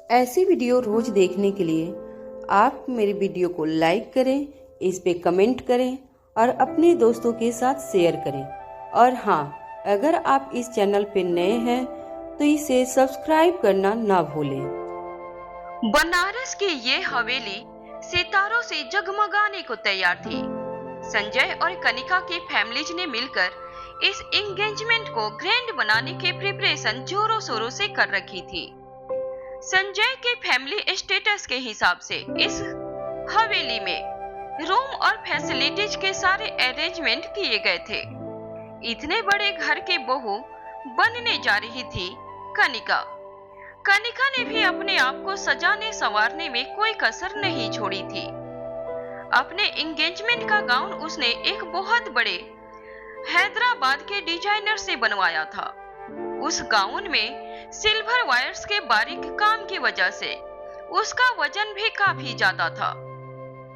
ऐसी वीडियो रोज देखने के लिए आप मेरे वीडियो को लाइक करें, इस पे कमेंट करें और अपने दोस्तों के साथ शेयर करें। और हाँ, अगर आप इस चैनल पे नए हैं तो इसे सब्सक्राइब करना ना भूलें। बनारस की ये हवेली सितारों से जगमगाने को तैयार थी। संजय और कनिका की फैमिलीज ने मिलकर इस एंगेजमेंट को ग्रैंड बनाने के प्रिपरेशन जोरों शोरों से कर रखी थी। संजय के फैमिली स्टेटस के हिसाब से इस हवेली में रूम और फैसिलिटीज के सारे अरेंजमेंट किए गए थे। इतने बड़े घर की बहू बनने जा रही थी कनिका। कनिका ने भी अपने आप को सजाने संवारने में कोई कसर नहीं छोड़ी थी। अपने एंगेजमेंट का गाउन उसने एक बहुत बड़े हैदराबाद के डिजाइनर से बनवाया था। उस गाउन में सिल्वर वायर्स के बारीक काम की वजह से उसका वजन भी काफी ज्यादा था।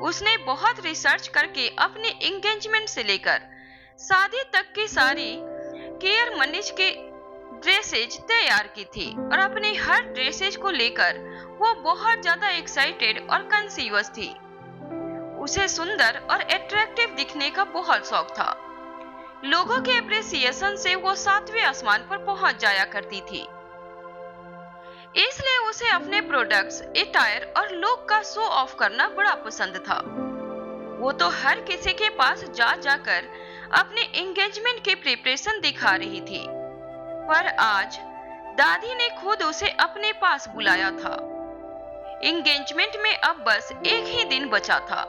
उसने बहुत रिसर्च करके अपने एंगेजमेंट से लेकर शादी तक की सारी केयर मैनेज के ड्रेसेज तैयार की थी और अपने हर ड्रेसेज को लेकर वो बहुत ज्यादा एक्साइटेड और कंसीवस थी। उसे सुंदर और अट्रैक्टिव दिखने का बहुत शौक था। लोगों के अप्रिसिएशन से वो 7वें आसमान पर पहुंच जाया करती थी। इसलिए उसे अपने प्रोडक्ट्स, अटायर और लुक का शो ऑफ करना बड़ा पसंद था। वो तो हर किसी के पास जा जाकर अपने एंगेजमेंट के प्रिपरेशन दिखा रही थी, पर आज दादी ने खुद उसे अपने पास बुलाया था। एंगेजमेंट में अब बस एक ही दिन बचा था,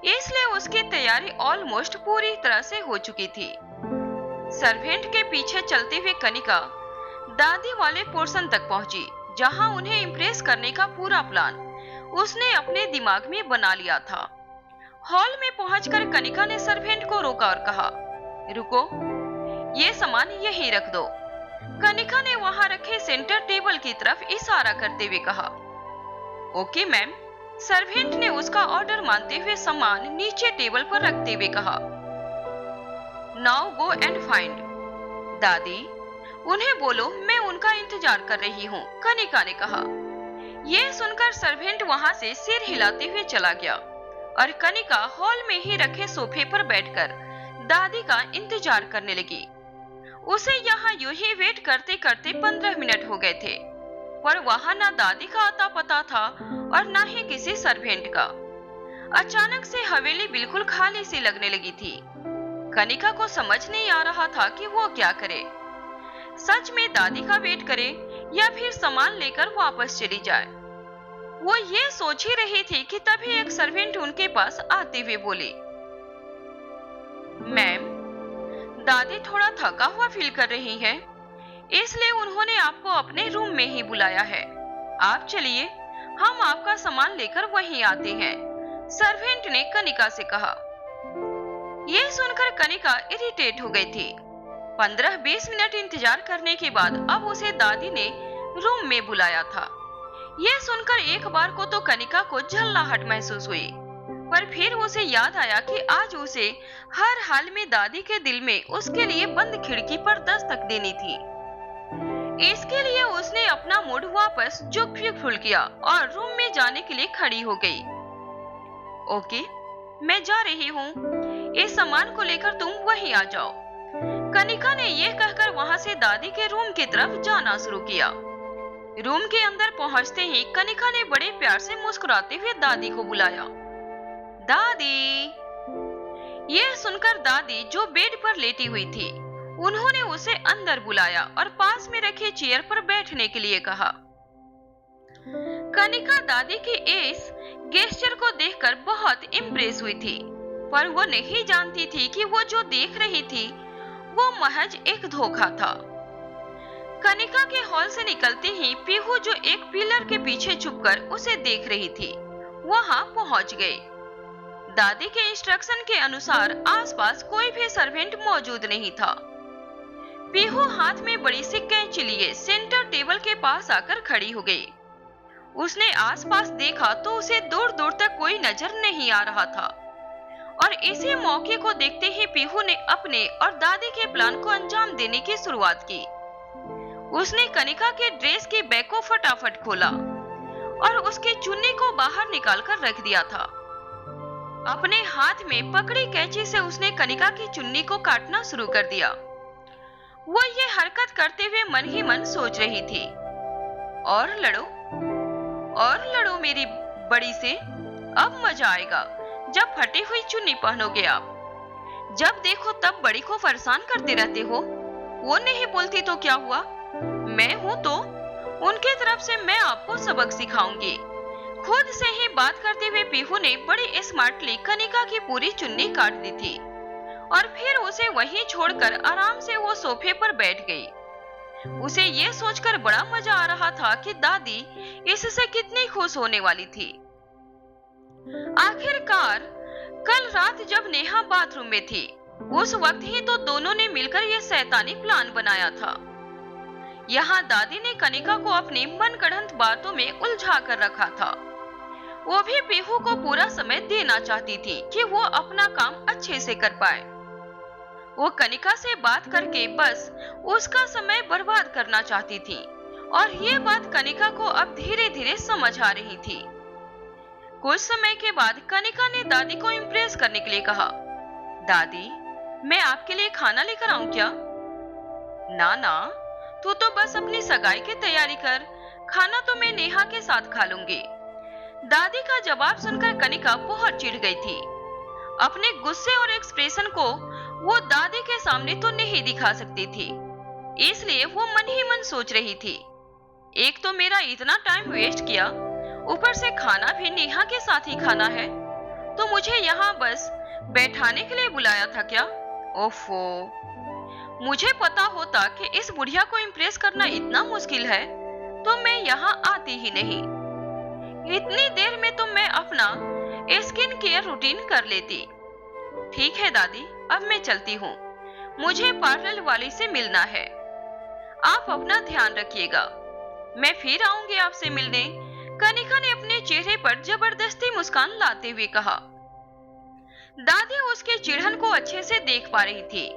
इसलिए उसकी तैयारी ऑलमोस्ट पूरी तरह से हो चुकी थी। सर्वेंट के पीछे चलते हुए कनिका दादी वाले पोर्शन तक पहुंची, जहां उन्हें इम्प्रेस करने का पूरा प्लान उसने अपने दिमाग में बना लिया था। हॉल में पहुंचकर कनिका ने सर्वेंट को रोका और कहा, रुको, ये सामान यहीं रख दो। कनिका ने वहां रखे सेंटर टेबल की तरफ इशारा करते हुए कहा, ओके मैम। सर्वेंट ने उसका ऑर्डर मानते हुए सामान नीचे टेबल पर रखते हुए कहा, नाउ गो एंड फाइंड। दादी, उन्हें बोलो मैं उनका इंतजार कर रही हूँ, कनिका ने कहा। यह सुनकर सर्वेंट वहां से सिर हिलाते हुए चला गया और कनिका हॉल में ही रखे सोफे पर बैठकर दादी का इंतजार करने लगी। उसे यहाँ यूं ही वेट करते करते 15 मिनट हो गए थे, पर वहां ना दादी का आता पता था और ना ही किसी सर्वेंट का। अचानक से हवेली बिल्कुल खाली सी लगने लगी थी। कनिका को समझ नहीं आ रहा था कि वो क्या करे, सच में दादी का वेट करे या फिर सामान लेकर वापस चली जाए। वो ये सोच ही रही थी कि तभी एक सर्वेंट उनके पास आते हुए बोली, मैम, दादी थोड़ा थका हुआ फील कर रही हैं, इसलिए उन्होंने आपको अपने रूम में ही बुलाया है। आप चलिए, हम आपका सामान लेकर वहीं आते हैं, सर्वेंट ने कनिका से कहा। यह सुनकर कनिका इरिटेट हो गई थी। 15-20 मिनट इंतजार करने के बाद अब उसे दादी ने रूम में बुलाया था। यह सुनकर एक बार को तो कनिका को झल्लाहट महसूस हुई, पर फिर उसे याद आया कि आज उसे हर हाल में दादी के दिल में उसके लिए बंद खिड़की पर दस्तक देनी थी। इसके लिए उसने अपना मूड वापस फुल किया और रूम में जाने के लिए खड़ी हो गई। ओके, मैं जा रही हूँ, इस सामान को लेकर तुम वहीं आ जाओ। कनिका ने यह कहकर वहां से दादी के रूम की तरफ जाना शुरू किया। रूम के अंदर पहुंचते ही कनिका ने बड़े प्यार से मुस्कुराते हुए दादी को बुलाया, दादी। यह सुनकर दादी, जो बेड पर लेटी हुई थी, उन्होंने उसे अंदर बुलाया और पास में रखे चेयर पर बैठने के लिए कहा। कनिका दादी के इस गेस्चर को देखकर बहुत इम्प्रेस हुई थी, पर वो नहीं जानती थी कि वो जो देख रही थी वो महज एक धोखा था। कनिका के हॉल से निकलते ही पीहू, जो एक पिलर के पीछे छुपकर उसे देख रही थी, वहां पहुंच गई। दादी के इंस्ट्रक्शन के अनुसार आसपास कोई भी सर्वेंट मौजूद नहीं था। पीहू हाथ में बड़ी सी कैंची लिए सेंटर टेबल के पास आकर खड़ी हो गई। उसने आसपास देखा तो उसे दूर दूर तक कोई नजर नहीं आ रहा था, और इसी मौके को देखते ही पीहू ने अपने और दादी के प्लान को अंजाम देने की शुरुआत की। उसने कनिका के ड्रेस के बैग को फटाफट खोला और उसकी चुन्नी को बाहर निकालकर रख दिया था। अपने हाथ में पकड़ी कैंची से उसने कनिका की चुन्नी को काटना शुरू कर दिया। वो ये हरकत करते हुए मन ही मन सोच रही थी, और लड़ो मेरी बड़ी से, अब मजा आएगा जब फटी हुई चुन्नी पहनोगे आप। जब देखो तब बड़ी को परेशान करते रहते हो। वो नहीं बोलती तो क्या हुआ, मैं हूं तो उनकी तरफ से मैं आपको सबक सिखाऊंगी। खुद से ही बात करते हुए पीहू ने बड़ी स्मार्टली कनिका की पूरी चुन्नी काट दी थी और फिर उसे वहीं छोड़कर आराम से वो सोफे पर बैठ गई। उसे ये सोचकर बड़ा मजा आ रहा था कि दादी इससे कितनी खुश होने वाली थी। आखिरकार कल रात जब नेहा बाथरूम में थी, उस वक्त ही तो दोनों ने मिलकर यह शैतानी प्लान बनाया था। यहाँ दादी ने कनिका को अपनी मनगढ़ंत बातों में उलझा कर रखा था। वो भी पीहू को पूरा समय देना चाहती थी कि वो अपना काम अच्छे से कर पाए। वो कनिका से बात करके बस उसका समय बर्बाद करना चाहती थी और ये बात कनिका को अब धीरे धीरे समझ आ रही थी। कुछ समय के बाद कनिका ने दादी को इम्प्रेस करने के लिए कहा, दादी मैं आपके लिए खाना लेकर आऊं क्या? ना, तू तो बस अपनी सगाई की तैयारी कर, खाना तो मैं नेहा के साथ खा लूंगी। दादी का जवाब सुनकर कनिका बहुत चिढ़ गई थी। अपने गुस्से और एक्सप्रेशन को वो दादी के सामने तो नहीं दिखा सकती थी, इसलिए वो मन ही मन सोच रही थी, एक तो मेरा इतना टाइम वेस्ट किया, ऊपर से खाना भी नेहा के साथ ही खाना है, तो मुझे यहाँ बस बैठाने के लिए बुलाया था क्या? ओफो, मुझे पता होता कि इस बुढ़िया को इम्प्रेस करना इतना मुश्किल है तो मैं यहाँ आती ही नहीं। इतनी देर में तो मैं अपना स्किन केयर रूटीन कर लेती। ठीक है दादी, अब मैं चलती हूँ, मुझे पार्लर वाली से मिलना है। आप अपना ध्यान रखिएगा, मैं फिर आऊंगी आपसे मिलने। कनिका ने अपने चेहरे पर जबरदस्ती मुस्कान लाते हुए कहा। दादी उसके चिढ़न को अच्छे से देख पा रही थी।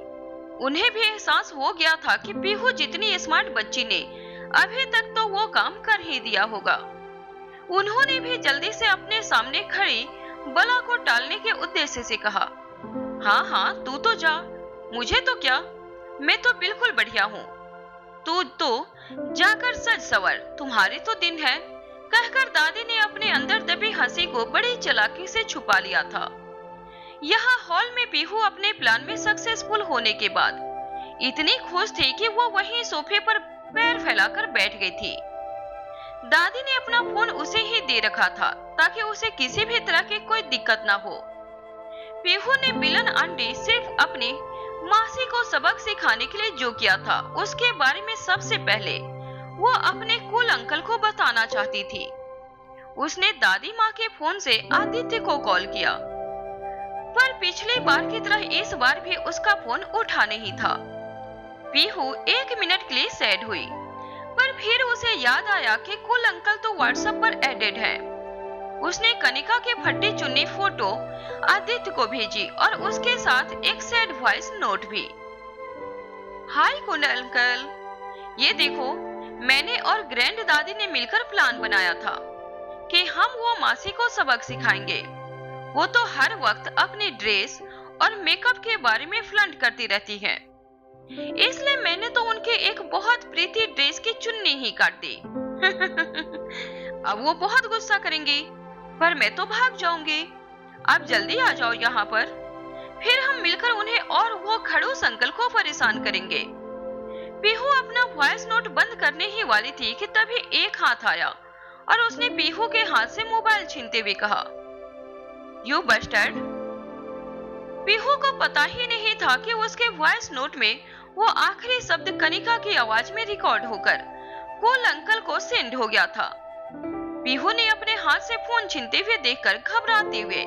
उन्हें भी एहसास हो गया था कि पीहू जितनी स्मार्ट बच्ची ने अभी तक तो वो काम कर ही दिया होगा। उन्होंने भी जल्दी से अपने सामने खड़ी बला को टालने के उद्देश्य से कहा, हाँ तू तो जा, मुझे तो क्या, मैं तो बिल्कुल बढ़िया हूँ। तू तो जाकर सज सवर, तुम्हारे तो दिन है, कहकर दादी ने अपने अंदर दबी हंसी को बड़ी चालाकी से छुपा लिया था। यहाँ हॉल में पीहू अपने प्लान में सक्सेसफुल होने के बाद इतनी खुश थी कि वो वहीं सोफे पर पैर फैलाकर बैठ गई थी। दादी ने अपना फोन उसे ही दे रखा था ताकि उसे किसी भी तरह की कोई दिक्कत ना हो। पीहू ने बिलन आंटी सिर्फ अपनी मासी को सबक सिखाने के लिए जो किया था उसके बारे में सबसे पहले वो अपने कूल अंकल को बताना चाहती थी। उसने दादी माँ के फोन से आदित्य को कॉल किया, पर पिछली बार की तरह इस बार भी उसका फोन उठा नहीं था। पीहू 1 मिनट के लिए सैड हुई, पर फिर उसे याद आया कि कूल अंकल तो व्हाट्सएप पर एडेड है। उसने कनिका के फटी चुन्नी फोटो आदित्य को भेजी और उसके साथ एक सैड वॉइस नोट भी। हाय कूल अंकल, ये देखो मैंने और ग्रैंड दादी ने मिलकर प्लान बनाया था कि हम वो मासी को सबक सिखाएंगे। वो तो हर वक्त अपनी ड्रेस और मेकअप के बारे में फ्लंट करती रहती है, इसलिए मैंने तो उनके एक बहुत प्रीति ड्रेस की चुन्नी ही काट दी। अब वो बहुत गुस्सा करेंगी, पर मैं तो भाग जाऊंगी। आप जल्दी आ जाओ यहाँ पर, फिर हम मिलकर उन्हें और वो खड़ूस अंकल को परेशान करेंगे। पीहू अपना वॉइस नोट बंद करने ही वाली थी कि तभी एक हाथ आया और उसने पीहू के हाथ से मोबाइल छीनते हुए कहा, यू बस्टर्ड। पीहू को पता ही नहीं था कि उसके वॉइस नोट में वो आखिरी शब्द कनिका की आवाज में रिकॉर्ड होकर कूल अंकल को सेंड हो गया था। पीहू ने अपने हाथ से फोन छीनते हुए देखकर घबराते हुए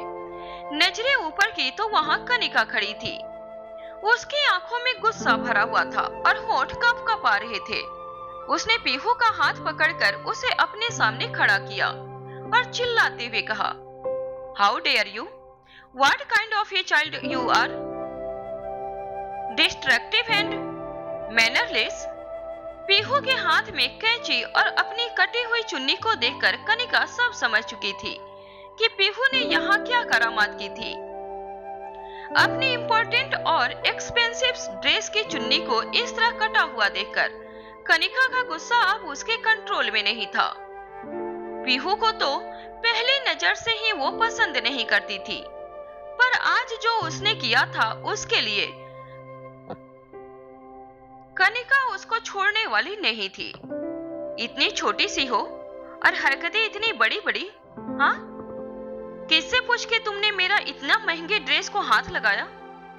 नजरें ऊपर की तो वहां कनिका खड़ी थी। उसकी आंखों में गुस्सा भरा हुआ था और होंठ कँप-कँपा रहे थे। उसने पीहू का हाथ पकड़कर उसे अपने सामने खड़ा किया और चिल्लाते हुए कहा, how dare you, what kind of a child you are, destructive and mannerless. Pihu के हाथ में कैंची और अपनी कटी हुई चुन्नी को देखकर कनिका सब समझ चुकी थी कि पीहू ने यहाँ क्या करामात की थी। अपनी इम्पोर्टेंट और एक्सपेंसिव ड्रेस की चुन्नी को इस तरह कटा हुआ देखकर कनिका का गुस्सा अब उसके कंट्रोल में नहीं था। पीहू को तो पहली नजर से ही वो पसंद नहीं करती थी, पर आज जो उसने किया था उसके लिए कनिका उसको छोड़ने वाली नहीं थी। इतनी छोटी सी हो और हरकतें इतनी बड़ी बड़ी। हाँ, किससे पूछ के तुमने मेरा इतना महंगे ड्रेस को हाथ लगाया?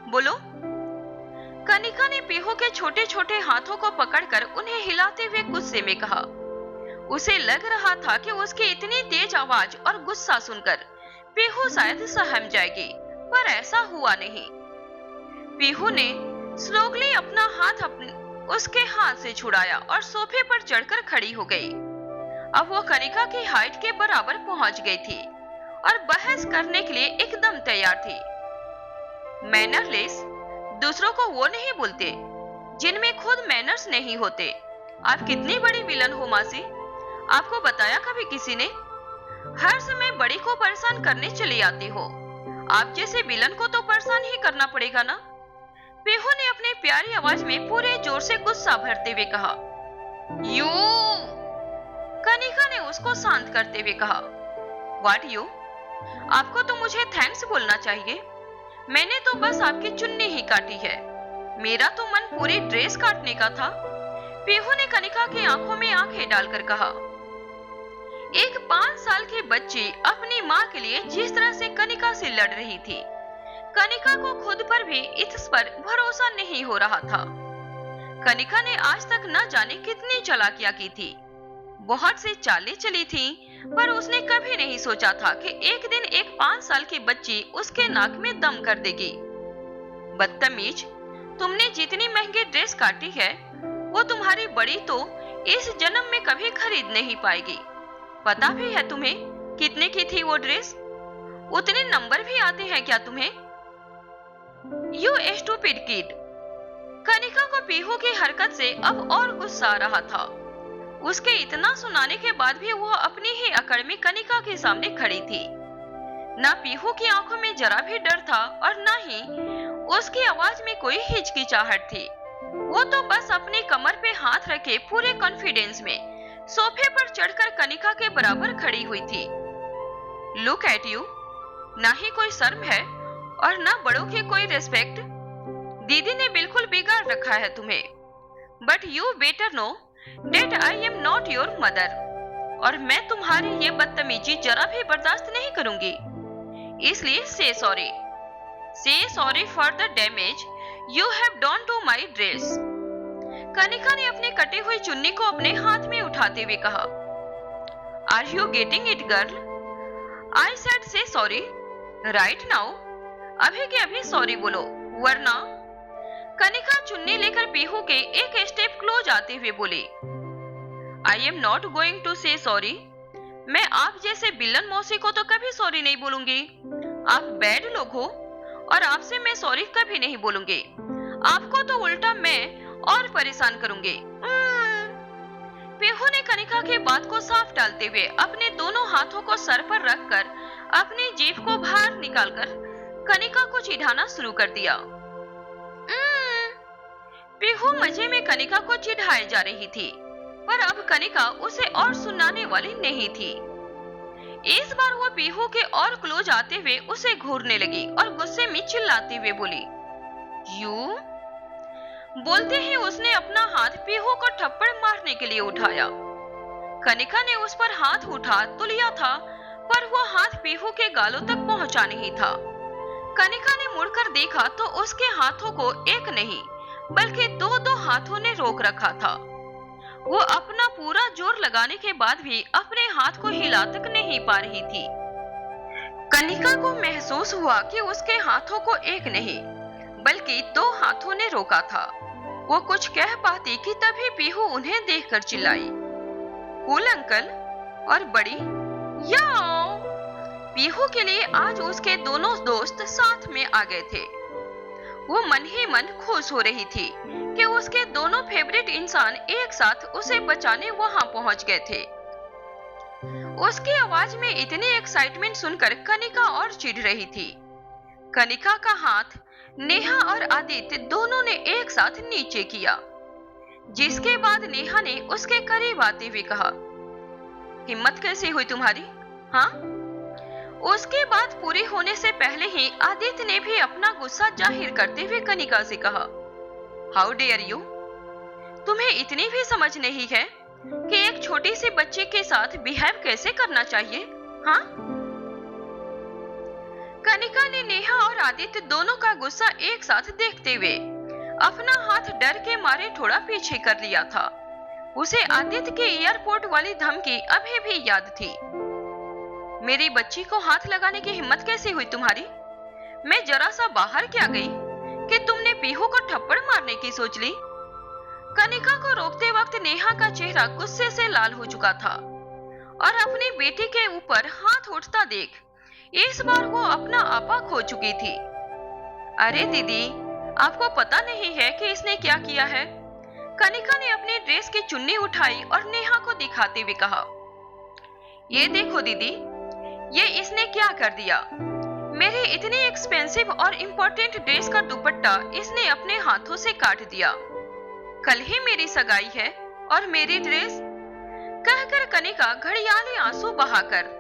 बोलो। कनिका ने पीहू के छोटे छोटे हाथों को पकड़कर उन्हें हिलाते हुए गुस्से में कहा। उसे लग रहा था कि उसकी इतनी तेज आवाज और गुस्सा सुनकर पीहू शायद सहम जाएगी, पर ऐसा हुआ नहीं। पीहू ने स्लोली अपना हाथ उसके हाथ से छुड़ाया और सोफे पर चढ़कर खड़ी हो गई। अब वो कनिका की हाइट के बराबर पहुंच गई थी और बहस करने के लिए एकदम तैयार थी। मैनरलेस दूसरों को वो नहीं बोलते जिनमें खुद मैनर्स नहीं होते। आप कितनी बड़ी विलन हो मासी, आपको बताया कभी किसी ने? हर समय बड़ी को परेशान करने चली आती हो। आप जैसे विलन को तो परेशान ही करना पड़ेगा ना। पीहू ने अपनी प्यारी आवाज में पूरे जोर से गुस्सा भरते हुए कहा। यू। कनिका ने उसको शांत करते हुए कहा। What you? आपको तो मुझे थैंक्स बोलना चाहिए। मैंने तो बस आपकी चुन्नी ही काटी है, मेरा तो मन पूरी ड्रेस काटने का था। पीहू ने कनिका की आंखों में आंखें डालकर कहा। एक 5 साल की बच्ची अपनी माँ के लिए जिस तरह से कनिका से लड़ रही थी, कनिका को खुद पर भी इस पर भरोसा नहीं हो रहा था। कनिका ने आज तक न जाने कितनी चालाकियां की थी, बहुत सी चालें चली थी, पर उसने कभी नहीं सोचा था कि एक दिन एक 5 साल की बच्ची उसके नाक में दम कर देगी। बदतमीज, तुमने जितनी महंगी ड्रेस काटी है वो तुम्हारी बड़ी तो इस जन्म में कभी खरीद नहीं पाएगी। पता भी है तुम्हें कितने की थी वो ड्रेस? उतने नंबर भी आते हैं क्या तुम्हें? You stupid kid. कनिका को पीहू की हरकत से अब और गुस्सा आ रहा था। उसके इतना सुनाने के बाद भी वो अपनी ही अकड़ में कनिका के सामने खड़ी थी। ना पीहू की आंखों में जरा भी डर था और ना ही उसकी आवाज में कोई हिचकिचाहट थी। वो तो बस अपनी कमर पे हाथ रखे पूरे कॉन्फिडेंस में सोफे पर चढ़कर कनिका के बराबर खड़ी हुई थी। लुक एट यू, ना ही कोई शर्म है और ना बड़ों की कोई रिस्पेक्ट। दीदी ने बिल्कुल बिगाड़ रखा है तुम्हें। But you better know that I am not your mother, और मैं तुम्हारी ये बदतमीजी जरा भी बर्दाश्त नहीं करूंगी। इसलिए say sorry for the damage you have done to my dress। Kanika ने अपनी कटी हुई चुन्नी को अपने हाथ में उठाते हुए कहा। Are you getting it, girl? I said say sorry right now। अभी के अभी सॉरी बोलो, वरना। कनिका चुन्नी लेकर पीहू के एक स्टेप क्लोज आते हुए बोली। I am not going to say sorry. मैं आप जैसे बिलन मौसी को तो कभी सॉरी नहीं बोलूंगी। आप बैड लोग हो और आपसे मैं सॉरी कभी नहीं बोलूंगी। आपको तो उल्टा मैं और परेशान करूंगी। पीहू ने कनिका की बात को साफ डालते हुए अपने दोनों हाथों को सर पर रखकर अपनी जीभ को बाहर निकालकर कनिका को चिढ़ाना शुरू कर दिया। पीहू मजे में कनिका को चिढ़ाए जा रही थी, पर अब कनिका उसे और सुनाने वाली नहीं थी। इस बार वो पीहू के और क्लोज आते हुए उसे घूरने लगी और गुस्से में चिल्लाते हुए बोली। यू। बोलते ही उसने अपना हाथ पीहू को थप्पड़ मारने के लिए उठाया। कनिका ने उस पर हाथ उठा तो लिया था, पर वो हाथ पीहू के गालों तक पहुंचा नहीं था। कनिका ने मुड़कर देखा तो उसके हाथों को एक नहीं बल्कि 2-2 हाथों ने रोक रखा था। वो अपना पूरा जोर लगाने के बाद भी अपने हाथ को हिला तक नहीं पा रही थी। कनिका को महसूस हुआ कि उसके हाथों को एक नहीं बल्कि 2 हाथों ने रोका था। वो कुछ कह पाती कि तभी पीहू उन्हें देखकर चिल्लाई। कूल अंकल और बड़ी याओ। पीहू के लिए आज उसके दोनों दोस्त साथ में आ गए थे। वो मन ही मन खुश हो रही थी कि उसके दोनों फेवरेट इंसान एक साथ उसे बचाने वहां पहुंच गए थे। उसकी आवाज में इतनी एक्साइटमेंट सुनकर कनिका और चिढ़ रही थी। कनिका का हाथ नेहा और आदित्य दोनों ने एक साथ नीचे किया, जिसके बाद नेहा ने उसके करीब आते हुए कहा, हिम्मत कैसे हुई तुम्हारी? हाँ? उसके बात पूरी होने से पहले ही आदित्य ने भी अपना गुस्सा जाहिर करते हुए कनिका से कहा, हाउ डेयर यू? तुम्हें इतनी भी समझ नहीं है कि एक छोटी सी बच्चे के साथ बिहेव कैसे करना चाहिए? हाँ? कनिका ने नेहा और आदित्य दोनों का गुस्सा एक साथ देखते हुए अपना हाथ डर के मारे थोड़ा पीछे कर लिया था। उसे आदित्य के एयरपोर्ट वाली धमकी अभी भी याद थी। मेरी बच्ची को हाथ लगाने की हिम्मत कैसे हुई तुम्हारी? मैं जरा सा बाहर क्या गई कि तुमने पीहू को थप्पड़ मारने की सोच ली? कनिका को रोकते वक्त नेहा का चेहरा गुस्से से लाल हो चुका था और अपनी बेटी के ऊपर हाथ उठता देख इस बार वो अपना आपा खो चुकी थी। अरे दीदी, आपको पता नहीं है कि इसने क्या किया है? कनिका ने अपनी ड्रेस की चुन्नी उठाई और नेहा को दिखाते हुए कहा, ये देखो दीदी, ये इसने क्या कर दिया। मेरी इतनी एक्सपेंसिव और इम्पोर्टेंट ड्रेस का दुपट्टा इसने अपने हाथों से काट दिया। कल ही मेरी सगाई है और मेरी ड्रेस? कहकर कनिका घड़ियाली आंसू बहाकर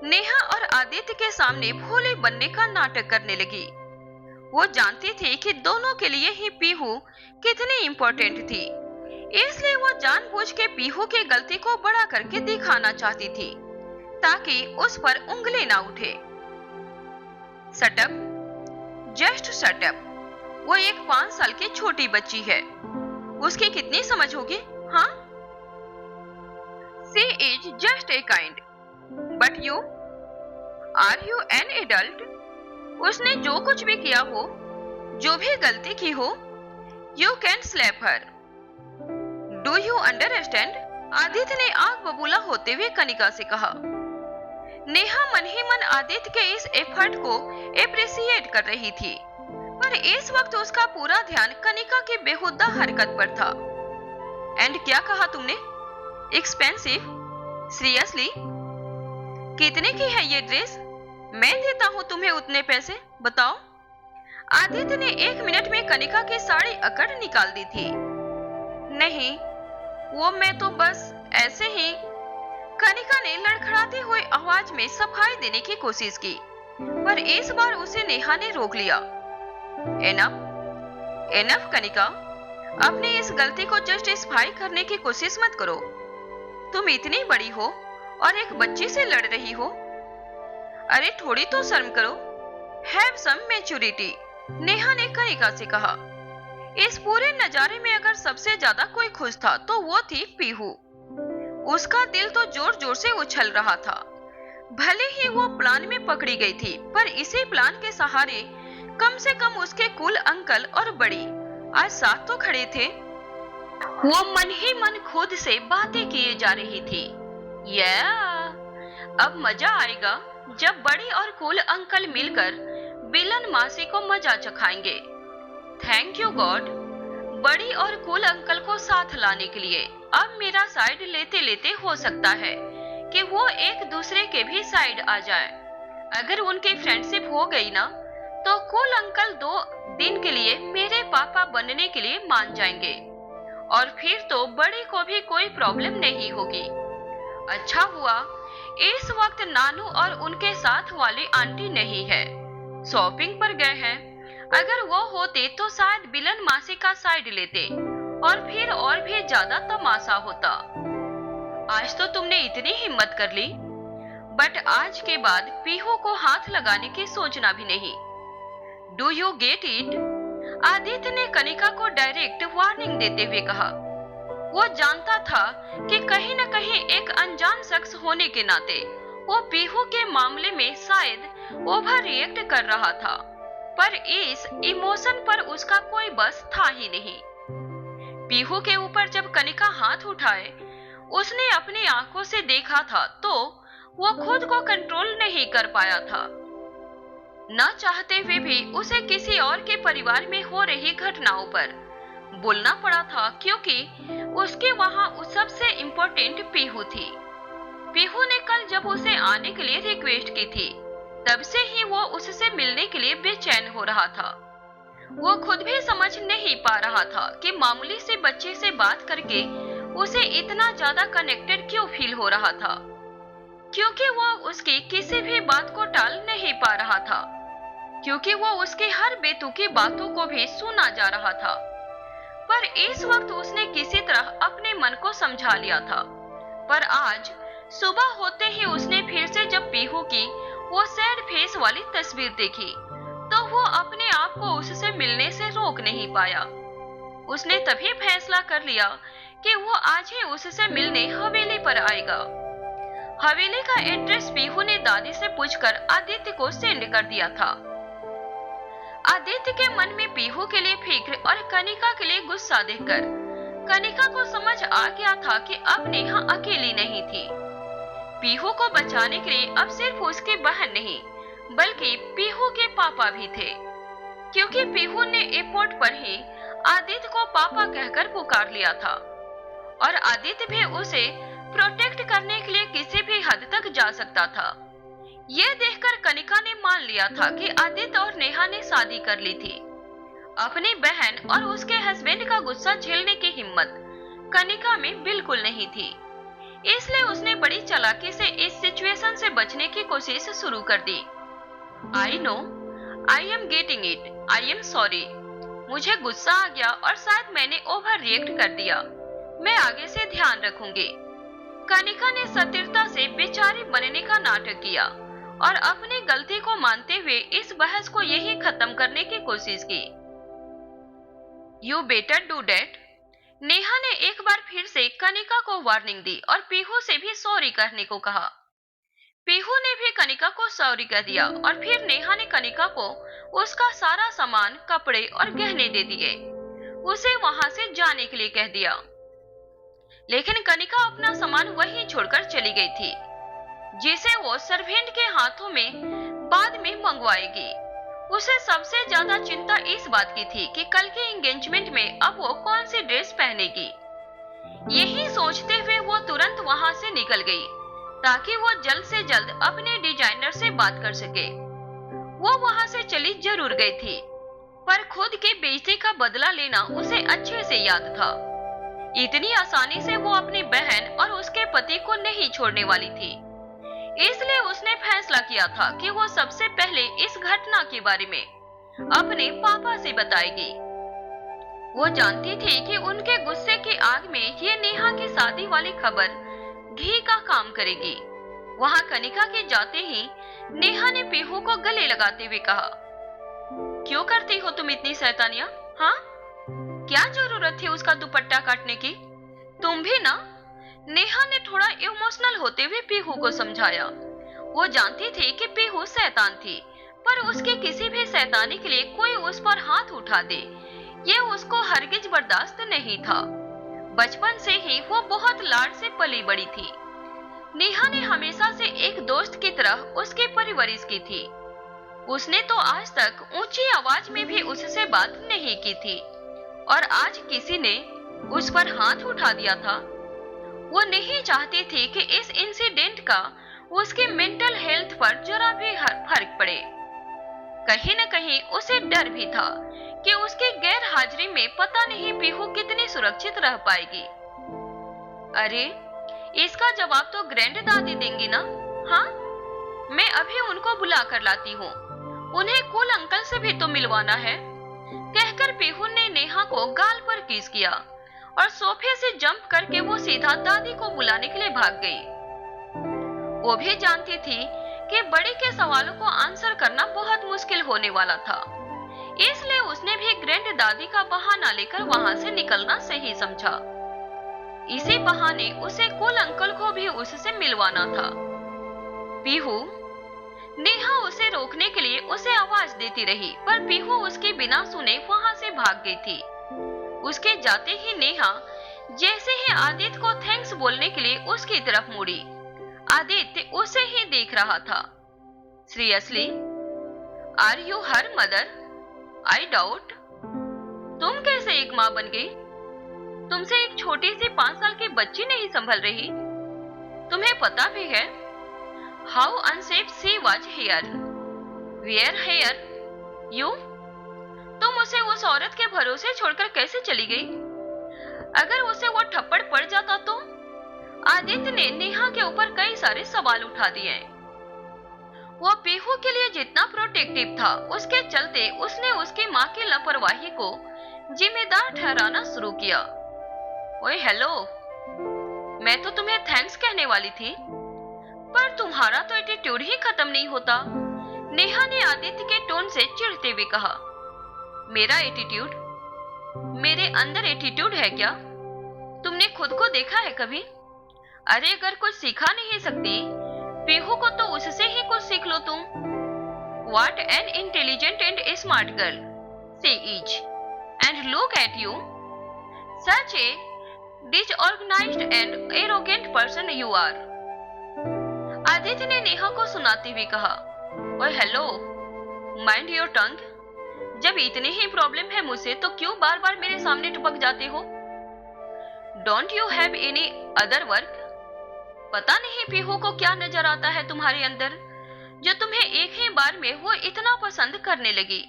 नेहा और आदित्य के सामने भोले बनने का नाटक करने लगी। वो जानती थी कि दोनों के लिए ही पीहू कितनी इम्पोर्टेंट थी, इसलिए वो जानबूझ के पीहू की गलती को बड़ा करके दिखाना चाहती थी ताकि उस पर उंगली ना उठे। Shut up, just shut up. वो एक 5 साल की छोटी बच्ची है, उसकी कितनी समझ होगी? हाँ? She is just a kind, but you, are you an adult? उसने जो कुछ भी किया हो, जो भी गलती की हो, you can slap her. Do you understand? Aditya ने आग बबूला होते हुए कनिका से कहा। नेहा मन ही मन आदित्य के इस एफर्ट को एप्रिसिएट कर रही थी, पर इस वक्त उसका पूरा ध्यान कनिका की बेहुदा हरकत पर था। एंड क्या कहा तुमने? एक्सपेंसिव? सीरियसली? कितने की है ये ड्रेस? मैं देता हूँ तुम्हें उतने पैसे, बताओ। आदित्य ने 1 मिनट में कनिका की साड़ी अकड़ निकाल दी थी। नहीं, वो मैं तो बस ऐसे ही। कनिका ने लड़खड़ाती हुई आवाज में सफाई देने की कोशिश की, पर इस बार उसे नेहा ने रोक लिया। एनफ, एनफ कनिका, अपनी इस गलती को जस्टिफाई करने की कोशिश मत करो। तुम इतनी बड़ी हो और एक बच्ची से लड़ रही हो। अरे थोड़ी तो शर्म करो। हैव सम मैच्योरिटी, नेहा ने कनिका से कहा। इस पूरे नजारे में अगर सबसे ज्यादा कोई खुश था तो वो थी पीहू। उसका दिल तो जोर जोर से उछल रहा था। भले ही वो प्लान में पकड़ी गई थी, पर इसी प्लान के सहारे कम से कम उसके कूल अंकल और बड़ी आज साथ तो खड़े थे। वो मन ही मन खुद से बातें किए जा रही थी। अब मजा आएगा जब बड़ी और कूल अंकल मिलकर विलन मासी को मजा चखाएंगे। थैंक यू गॉड, बड़ी और कूल अंकल को साथ लाने के लिए। अब मेरा साइड लेते लेते हो सकता है कि वो एक दूसरे के भी साइड आ जाए। अगर उनकी फ्रेंडशिप हो गई ना, तो कूल अंकल 2 दिन के लिए मेरे पापा बनने के लिए मान जाएंगे और फिर तो बड़ी को भी कोई प्रॉब्लम नहीं होगी। अच्छा हुआ इस वक्त नानू और उनके साथ वाली आंटी नहीं है, शॉपिंग पर गए हैं। अगर वो होते तो शायद विलन मासी का साइड लेते और फिर और भी ज्यादा तमाशा होता। आज तो तुमने इतनी हिम्मत कर ली, बट आज के बाद पीहू को हाथ लगाने की सोचना भी नहीं। Do you get it? Aditya ने कनिका को डायरेक्ट वार्निंग देते हुए कहा। वो जानता था कि कहीं न कहीं एक अनजान शख्स होने के नाते वो पीहू के मामले में शायद ओवर रिएक्ट कर रहा था, पर इस इमोशन पर उसका कोई बस था ही नहीं। पीहू के ऊपर जब कनिका हाथ उठाए, उसने अपनी आंखों से देखा था तो वो खुद को कंट्रोल नहीं कर पाया था। न चाहते हुए भी उसे किसी और के परिवार में हो रही घटनाओं पर बोलना पड़ा था, क्योंकि उसके वहां उस सबसे इम्पोर्टेंट पीहू थी। पीहू ने कल जब उसे आने के लिए रिक्वेस्ट की थी, तब से ही वो उससे मिलने के लिए बेचैन हो रहा था। वो खुद भी समझ नहीं पा रहा था कि मामूली से बच्चे से बात करके उसे इतना ज्यादा कनेक्टेड क्यों फील हो रहा था, क्योंकि वो उसकी किसी भी बात को टाल नहीं पा रहा था, क्योंकि वो उसकी हर बेतुकी बातों को भी सुना जा रहा था। पर इस वक्त उसने किसी तरह अपने मन को समझा लिया था। पर आज सुबह होते ही उसने फिर से जब पीहू की वो सैड फेस वाली तस्वीर देखी, तो वो अपने आप को उससे मिलने से रोक नहीं पाया। उसने तभी फैसला कर लिया कि वो आज ही उससे मिलने हवेली पर आएगा। हवेली का एड्रेस पीहू ने दादी से पूछकर आदित्य को सेंड कर दिया था। आदित्य के मन में पीहू के लिए फिक्र और कनिका के लिए गुस्सा देखकर कनिका को समझ आ गया था कि अब नेहा अकेली नहीं थी। पीहू को बचाने के लिए अब सिर्फ उसकी बहन नहीं, बल्कि पीहू के पापा भी थे, क्योंकि पीहू ने एयरपोर्ट पर ही आदित्य को पापा कहकर पुकार लिया था और आदित्य भी उसे प्रोटेक्ट करने के लिए किसी भी हद तक जा सकता था। ये देखकर कनिका ने मान लिया था कि आदित्य और नेहा ने शादी कर ली थी। अपनी बहन और उसके हस्बैंड का गुस्सा झेलने की हिम्मत कनिका में बिल्कुल नहीं थी, इसलिए उसने बड़ी चालाकी से इस सिचुएशन से बचने की कोशिश शुरू कर दी। I know, I am getting it, I am sorry. मुझे गुस्सा आ गया और शायद मैंने ओवर रिएक्ट कर दिया। मैं आगे से ध्यान रखूंगी। कनिका ने सतीर्था से बेचारी बनने का नाटक किया और अपनी गलती को मानते हुए इस बहस को यही खत्म करने की कोशिश की। You better do that. Neha ने एक बार फिर से कनिका को वार्निंग दी और पीहू से भी सॉरी कहने को कहा। पीहू ने भी कनिका को सॉरी कह दिया और फिर नेहा ने कनिका को उसका सारा सामान, कपड़े और गहने दे दिए। उसे वहां से जाने के लिए कह दिया, लेकिन कनिका अपना सामान वहीं छोड़कर चली गई थी, जिसे वो सर्वेंट के हाथों में बाद में मंगवाएगी। उसे सबसे ज्यादा चिंता इस बात की थी कि कल के एंगेजमेंट में अब वो कौन सी ड्रेस पहनेगी। यही सोचते हुए वो तुरंत वहां से निकल गई ताकि वो जल्द से जल्द अपने डिजाइनर से बात कर सके। वो वहां से चली जरूर गई थी, पर खुद के बेइज्जती का बदला लेना उसे अच्छे से याद था। इतनी आसानी से वो अपनी बहन और उसके पति को नहीं छोड़ने वाली थी, इसलिए उसने फैसला किया था कि वो सबसे पहले इस घटना के बारे में अपने पापा से बताएगी। वो जानती थी कि उनके गुस्से की आग में ये नेहा की शादी वाली खबर घी का काम करेगी। वहां कनिका के जाते ही नेहा ने पीहू को गले लगाते हुए कहा, क्यों करती हो तुम इतनी शैतानियां? हाँ, क्या जरूरत थी उसका दुपट्टा काटने की? तुम भी ना। नेहा ने थोड़ा इमोशनल होते हुए पीहू को समझाया। वो जानती थी कि पीहू शैतान थी, पर उसके किसी भी शैतानी के लिए कोई उस पर हाथ उठा दे, ये उसको हरगिज बर्दाश्त नहीं था। बचपन से ही वो बहुत लाड से पली बड़ी थी। नेहा ने हमेशा से एक दोस्त की तरह उसकी परवरिश की थी। उसने तो आज तक ऊंची आवाज में भी उससे बात नहीं की थी, और आज किसी ने उस पर हाथ उठा दिया था। वो नहीं चाहती थी कि इस इंसिडेंट का उसके मेंटल हेल्थ पर जरा भी फर्क पड़े। कहीं न कहीं उसे डर भी था कि उसकी गैर हाजिरी में पता नहीं पीहू कितनी सुरक्षित रह पाएगी। अरे, इसका जवाब तो ग्रैंड दादी देंगी ना? हाँ, मैं अभी उनको बुला कर लाती हूँ। उन्हें कूल अंकल से भी तो मिलवाना है। कहकर पीहू ने नेहा को गाल पर किस किया और सोफे से जंप करके वो सीधा दादी को बुलाने के लिए भाग गई। वो भी जानती थी कि बड़ी के सवालों को आंसर करना बहुत मुश्किल होने वाला था, इसलिए उसने भी ग्रैंड दादी का बहाना लेकर वहां से निकलना सही समझा। इसी बहाने उसे कूल अंकल को भी उससे मिलवाना था। पीहू। नेहा उसे रोकने के लिए उसे आवाज देती रही, पर पीहू उसके बिना सुने वहां से भाग गई थी। उसके जाते ही नेहा जैसे ही आदित्य को थैंक्स बोलने के लिए उसकी तरफ मुड़ी, आदित्य उसे ही देख रहा था। Seriously? Are you her mother? I doubt. तुम कैसे एक माँ बन गई? तुमसे एक छोटी सी 5 साल की बच्ची नहीं संभल रही। तुम्हें पता भी है how unsafe she was here. Where here you? तुम उसे उस औरत के भरोसे छोड़कर कैसे चली गई? अगर उसे वो थप्पड़ पड़ जाता तो? आदित्य ने नेहा के ऊपर कई सारे सवाल उठा दिए। वो पीहू के लिए जितना प्रोटेक्टिव था, उसके चलते उसने उसकी माँ की लापरवाही को जिम्मेदार ठहराना शुरू किया। ओए हेलो, मैं तो तुम्हें थैंक्स कहने वाली थी, पर तुम्हारा तो एटीट्यूड ही खत्म नहीं होता। नेहा ने आदित्य के टोन से चिढ़ते हुए कहा। मेरा एटीट्यूड? मेरे अंदर एटीट्यूड है क्या? तुमने खुद को देखा है कभी? अरे अगर कुछ सीखा नहीं सकती पीहू को, तो उससे ही कुछ सीख लो तुम। What an intelligent and smart girl she is, and look at you, such a disorganized and arrogant person you are. Aditya ने नेहा को सुनाते हुए कहा। ओए हेलो, माइंड योर टंग। जब इतनी ही प्रॉब्लम है मुझसे, तो क्यों बार बार मेरे सामने टपक जाते हो? Don't you have any other work? पता नहीं पीहू को क्या नजर आता है तुम्हारे अंदर, जो तुम्हें एक ही बार में वो इतना पसंद करने लगी।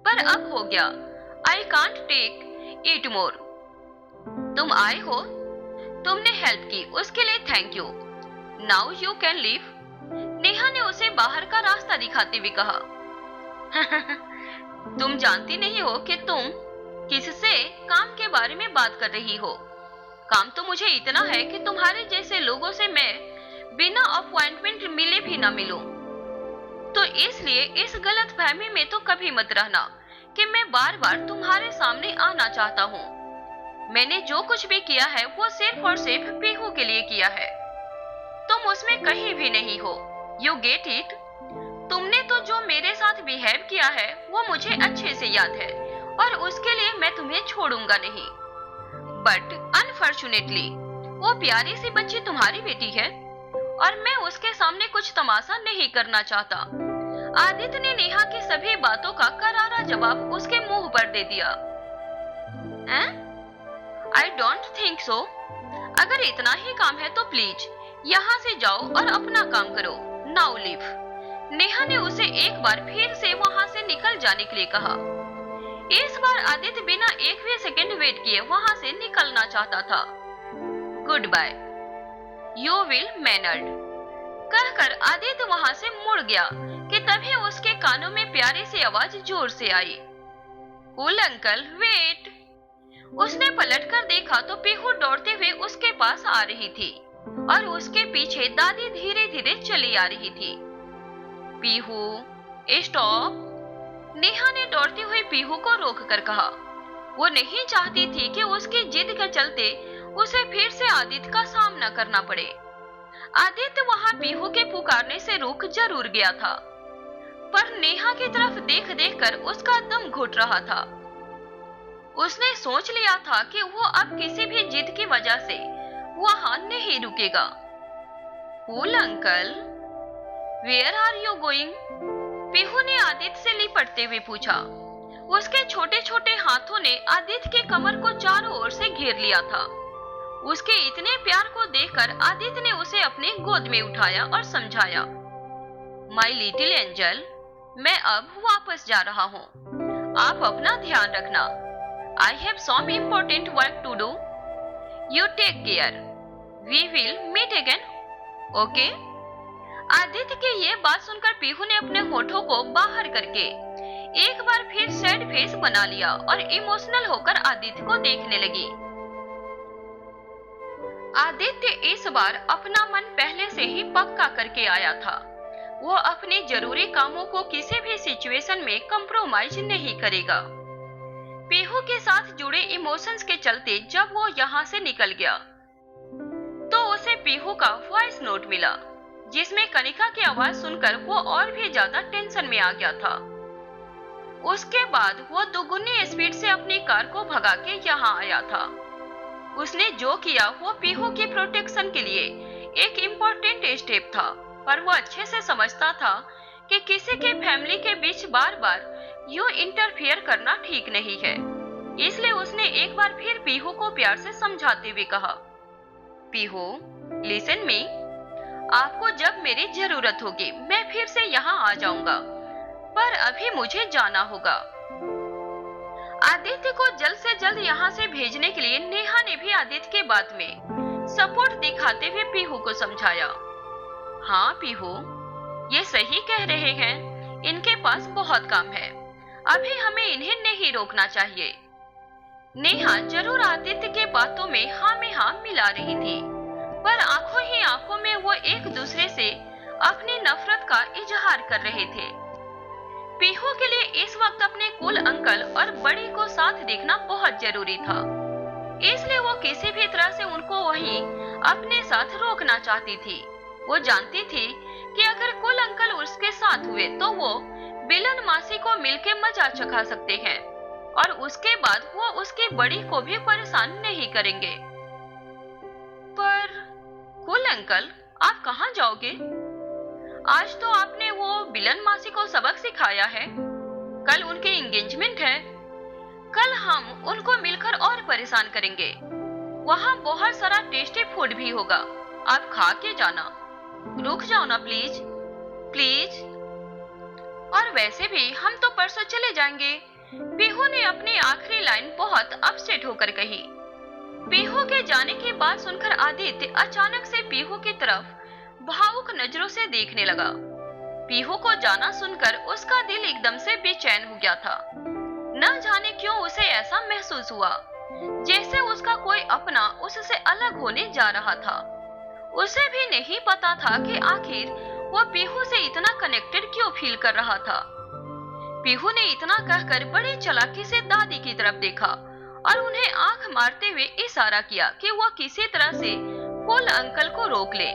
पर अब हो गया। I can't take it more. तुम आए हो, तुमने हेल्प की, उसके लिए thank you. Now you can leave. Neha ने उसे बाहर का रास्ता दिखाते हुए कहा। तुम जानती नहीं हो कि तुम किससे काम के बारे में बात कर रही हो। काम तो मुझे इतना है कि तुम्हारे जैसे लोगों से मैं बिना अपॉइंटमेंट मिले भी ना मिलूं। तो इसलिए इस गलत फहमी में तो कभी मत रहना कि मैं बार बार तुम्हारे सामने आना चाहता हूँ। मैंने जो कुछ भी किया है वो सिर्फ और सिर्फ पीहू के लिए किया है। तुम उसमें कहीं भी नहीं हो। You get it? तुमने तो जो मेरे साथ बिहेव किया है वो मुझे अच्छे से याद है, और उसके लिए मैं तुम्हें छोड़ूंगा नहीं। बट अनफॉर्चुनेटली वो प्यारी सी बच्ची तुम्हारी बेटी है, और मैं उसके सामने कुछ तमाशा नहीं करना चाहता। आदित्य ने नेहा की सभी बातों का करारा जवाब उसके मुंह पर दे दिया। I don't think so. अगर इतना ही काम है तो प्लीज यहाँ से जाओ और अपना काम करो। Now leave. नेहा ने उसे एक बार फिर से वहां से निकल जाने के लिए कहा। इस बार आदित्य बिना एक भी सेकंड वेट किए वहां से निकलना चाहता था। Good bye, you will mannered, कहकर आदित्य वहां से मुड़ गया कि तभी उसके कानों में प्यारी सी आवाज जोर से आई। Cool uncle, wait. उसने पलटकर देखा तो पीहू दौड़ते हुए उसके पास आ रही थी, और उसके पीछे दादी धीरे धीरे चली आ रही थी। पीहू, स्टॉप। नेहा ने दौड़ती हुई पीहू को रोककर कहा। वो नहीं चाहती थी कि उसकी जिद के चलते उसे फिर से आदित्य का सामना करना पड़े। आदित्य वहां पीहू के पुकारने से रुक जरूर गया था, पर नेहा की तरफ देख देख कर उसका दम घुट रहा था। उसने सोच लिया था कि वो अब किसी भी जिद की वजह से वहां नहीं रुकेगा। Cool uncle, where are you going? Pihu ने आदित्य से लिपटते हुए पूछा। उसके छोटे छोटे हाथों ने आदित्य के कमर को चारों ओर से घेर लिया था। उसके इतने प्यार को देखकर आदित्य ने उसे अपने गोद में उठाया और समझाया। माय लिटिल एंजल, मैं अब वापस जा रहा हूँ। आप अपना ध्यान रखना। I have some important work to do. You take care. We will meet again, okay? Aditya की ये बात सुनकर पीहू ने अपने होठों को बाहर करके एक बार फिर सैड फेस बना लिया और इमोशनल होकर आदित्य को देखने लगी। आदित्य इस बार अपना मन पहले से ही पक्का करके आया था। वो अपने जरूरी कामों को किसी भी सिचुएशन में कंप्रोमाइज नहीं करेगा। पीहू के साथ जुड़े इमोशंस के चलते जब वो यहाँ से निकल गया तो उसे पीहू का वॉइस नोट मिला, जिसमें कनिका की आवाज सुनकर वो और भी ज्यादा टेंशन में आ गया था। उसके बाद वो दुगुनी स्पीड से अपनी कार को भगा के यहाँ आया था। उसने जो किया वो पीहू की प्रोटेक्शन के लिए एक इम्पोर्टेंट स्टेप था, पर वो अच्छे से समझता था कि किसी के फैमिली के बीच बार बार यूं इंटरफियर करना ठीक नहीं है। इसलिए उसने एक बार फिर पीहू को प्यार से समझाते हुए कहा, पीहू, लिसन मी, आपको जब मेरी जरूरत होगी मैं फिर से यहाँ आ जाऊंगा, पर अभी मुझे जाना होगा। आदित्य को जल्द से जल्द यहाँ से भेजने के लिए नेहा ने भी आदित्य के बात में सपोर्ट दिखाते हुए पीहू को समझाया। हाँ पीहू, ये सही कह रहे हैं, इनके पास बहुत काम है, अभी हमें इन्हें नहीं रोकना चाहिए। नेहा जरूर आदित्य के बातों में हाँ मिला रही थी, पर आंखों ही आंखों में वो एक दूसरे से अपनी नफरत का इजहार कर रहे थे। पीहू के लिए इस वक्त अपने कूल अंकल और बड़ी को साथ देखना बहुत जरूरी था, इसलिए वो किसी भी तरह से उनको वहीं अपने साथ रोकना चाहती थी। वो जानती थी कि अगर कूल अंकल उसके साथ हुए तो वो बिलन मासी को मिलके मजा चखा सकते हैं और उसके बाद वो उसकी बड़ी को भी परेशान नहीं करेंगे। पर कूल अंकल, आप कहाँ जाओगे? आज तो आपने वो बिलन मासी को सबक सिखाया है, कल उनके एंगेजमेंट है, कल हम उनको मिलकर और परेशान करेंगे। वहाँ बहुत सारा टेस्टी फूड भी होगा, आप खा के जाना। रुक जाओ ना प्लीज प्लीज। और वैसे भी हम तो परसों चले जाएंगे, पीहू ने अपनी आखिरी लाइन बहुत अपसेट होकर कही। पीहू के जाने की बात सुनकर आदित्य अचानक से पीहू की तरफ भावुक नजरों से देखने लगा। पीहू को जाना सुनकर उसका दिल एकदम से बेचैन हो गया था। न जाने क्यों उसे ऐसा महसूस हुआ जैसे उसका कोई अपना उससे अलग होने जा रहा था। उसे भी नहीं पता था कि आखिर वो पीहू से इतना कनेक्टेड क्यों फील कर रहा था। पीहू ने इतना कहकर बड़ी चालाकी से दादी की तरफ देखा और उन्हें आंख मारते हुए इशारा किया कि वो किसी तरह से कूल अंकल को रोक ले।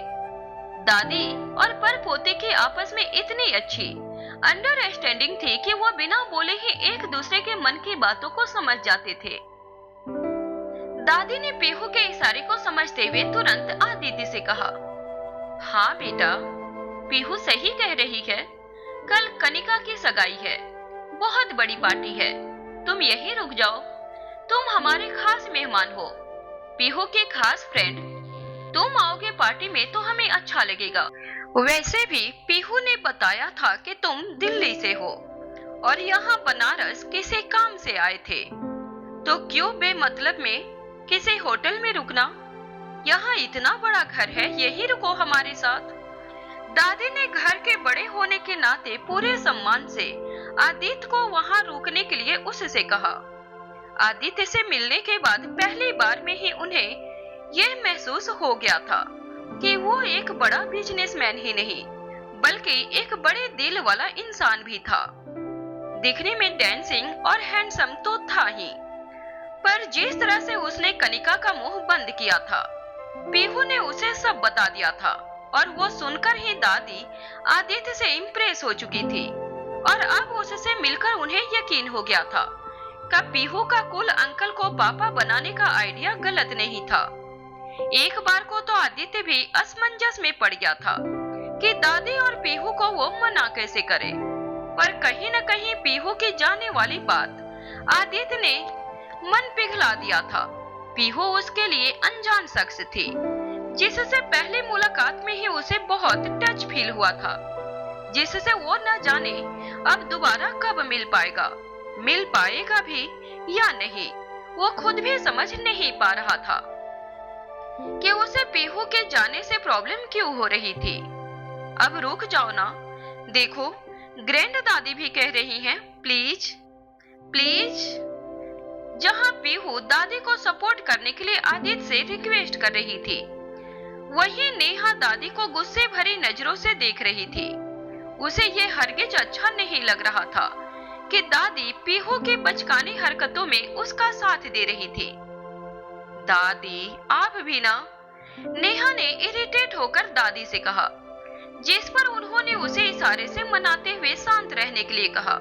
दादी और परपोते की आपस में इतनी अच्छी अंडरस्टैंडिंग थी कि वो बिना बोले ही एक दूसरे के मन की बातों को समझ जाते थे। दादी ने पीहू के इशारे को समझते हुए तुरंत आदित्य से कहा, हाँ बेटा, पीहू सही कह रही है, कल कनिका की सगाई है, बहुत बड़ी पार्टी है, तुम यहीं रुक जाओ, तुम हमारे खास मेहमान हो, पीहू के खास फ्रेंड, तुम आओगे पार्टी में तो हमें अच्छा लगेगा। वैसे भी पीहू ने बताया था कि तुम दिल्ली से हो और यहाँ बनारस किसी काम से आए थे, तो क्यों बेमतलब में किसी होटल में रुकना? यहाँ इतना बड़ा घर है, यही रुको हमारे साथ। दादी ने घर के बड़े होने के नाते पूरे सम्मान से आदित्य को वहाँ रुकने के लिए उससे कहा। आदित्य से मिलने के बाद पहली बार में ही उन्हें यह महसूस हो गया था कि वो एक बड़ा बिजनेसमैन ही नहीं बल्कि एक बड़े दिल वाला इंसान भी था। दिखने में डांसिंग और हैंडसम तो था ही, पर जिस तरह से उसने कनिका का मुंह बंद किया था, पीहू ने उसे सब बता दिया था और वो सुनकर ही दादी आदित्य से इम्प्रेस हो चुकी थी और अब उससे मिलकर उन्हें यकीन हो गया था कि पीहू का कूल अंकल को पापा बनाने का आइडिया गलत नहीं था। एक बार को तो आदित्य भी असमंजस में पड़ गया था कि दादी और पीहू को वो मना कैसे करे, पर कहीं न कहीं पीहू की जाने वाली बात आदित्य ने मन पिघला दिया था। पीहू उसके लिए अनजान शख्स थी जिससे पहली मुलाकात में ही उसे बहुत टच फील हुआ था, जिससे वो न जाने अब दोबारा कब मिल पाएगा भी या नहीं, वो खुद भी समझ नहीं पा रहा था कि उसे पीहू के जाने से प्रॉब्लम क्यों हो रही थी। अब रुक जाओ ना, देखो ग्रैंड दादी भी कह रही हैं, प्लीज प्लीज। जहां पीहू दादी को सपोर्ट करने के लिए आदित्य से रिक्वेस्ट कर रही थी, वहीं नेहा दादी को गुस्से भरी नजरों से देख रही थी। उसे ये हरगिज अच्छा नहीं लग रहा था कि दादी पीहू की बचकानी हरकतों में उसका साथ दे रही थी। दादी आप भी ना, नेहा ने इरिटेट होकर दादी से कहा, जिस पर उन्होंने उसे इशारे से मनाते हुए शांत रहने के लिए कहा।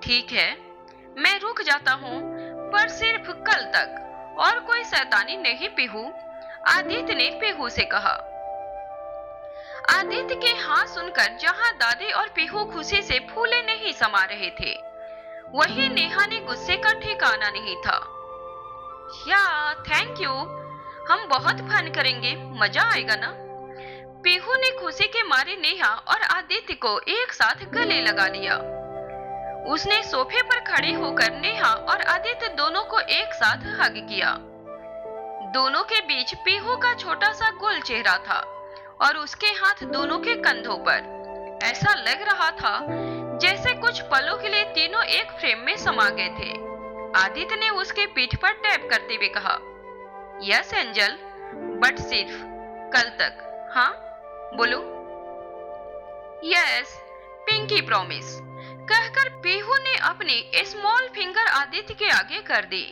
ठीक है, मैं रुक जाता हूँ, पर सिर्फ कल तक, और कोई शैतानी नहीं पीहू, आदित्य ने पीहू से कहा। आदित्य के हाँ सुनकर जहाँ दादी और पीहू खुशी से फूले नहीं समा रहे थे, वहीं नेहा ने गुस्से का ठिकाना नहीं था। या थैंक यू, हम बहुत फन करेंगे, मजा आएगा ना। पीहू ने खुशी के मारे नेहा और आदित्य को एक साथ गले लगा लिया। उसने सोफे पर खड़े होकर नेहा और आदित्य दोनों को एक साथ हग किया। दोनों के बीच पीहू का छोटा सा गोल चेहरा था और उसके हाथ दोनों के कंधों पर। ऐसा लग रहा था जैसे कुछ पलों के लिए तीनों एक फ्रेम में समा गए थे। आदित्य ने उसके पीठ पर टैप करते हुए कहा, यस एंजल, बट सिर्फ कल तक। हाँ बोलो। यस, पिंकी प्रॉमिस, कहकर पीहू ने अपनी स्मॉल फिंगर आदित्य के आगे कर दी,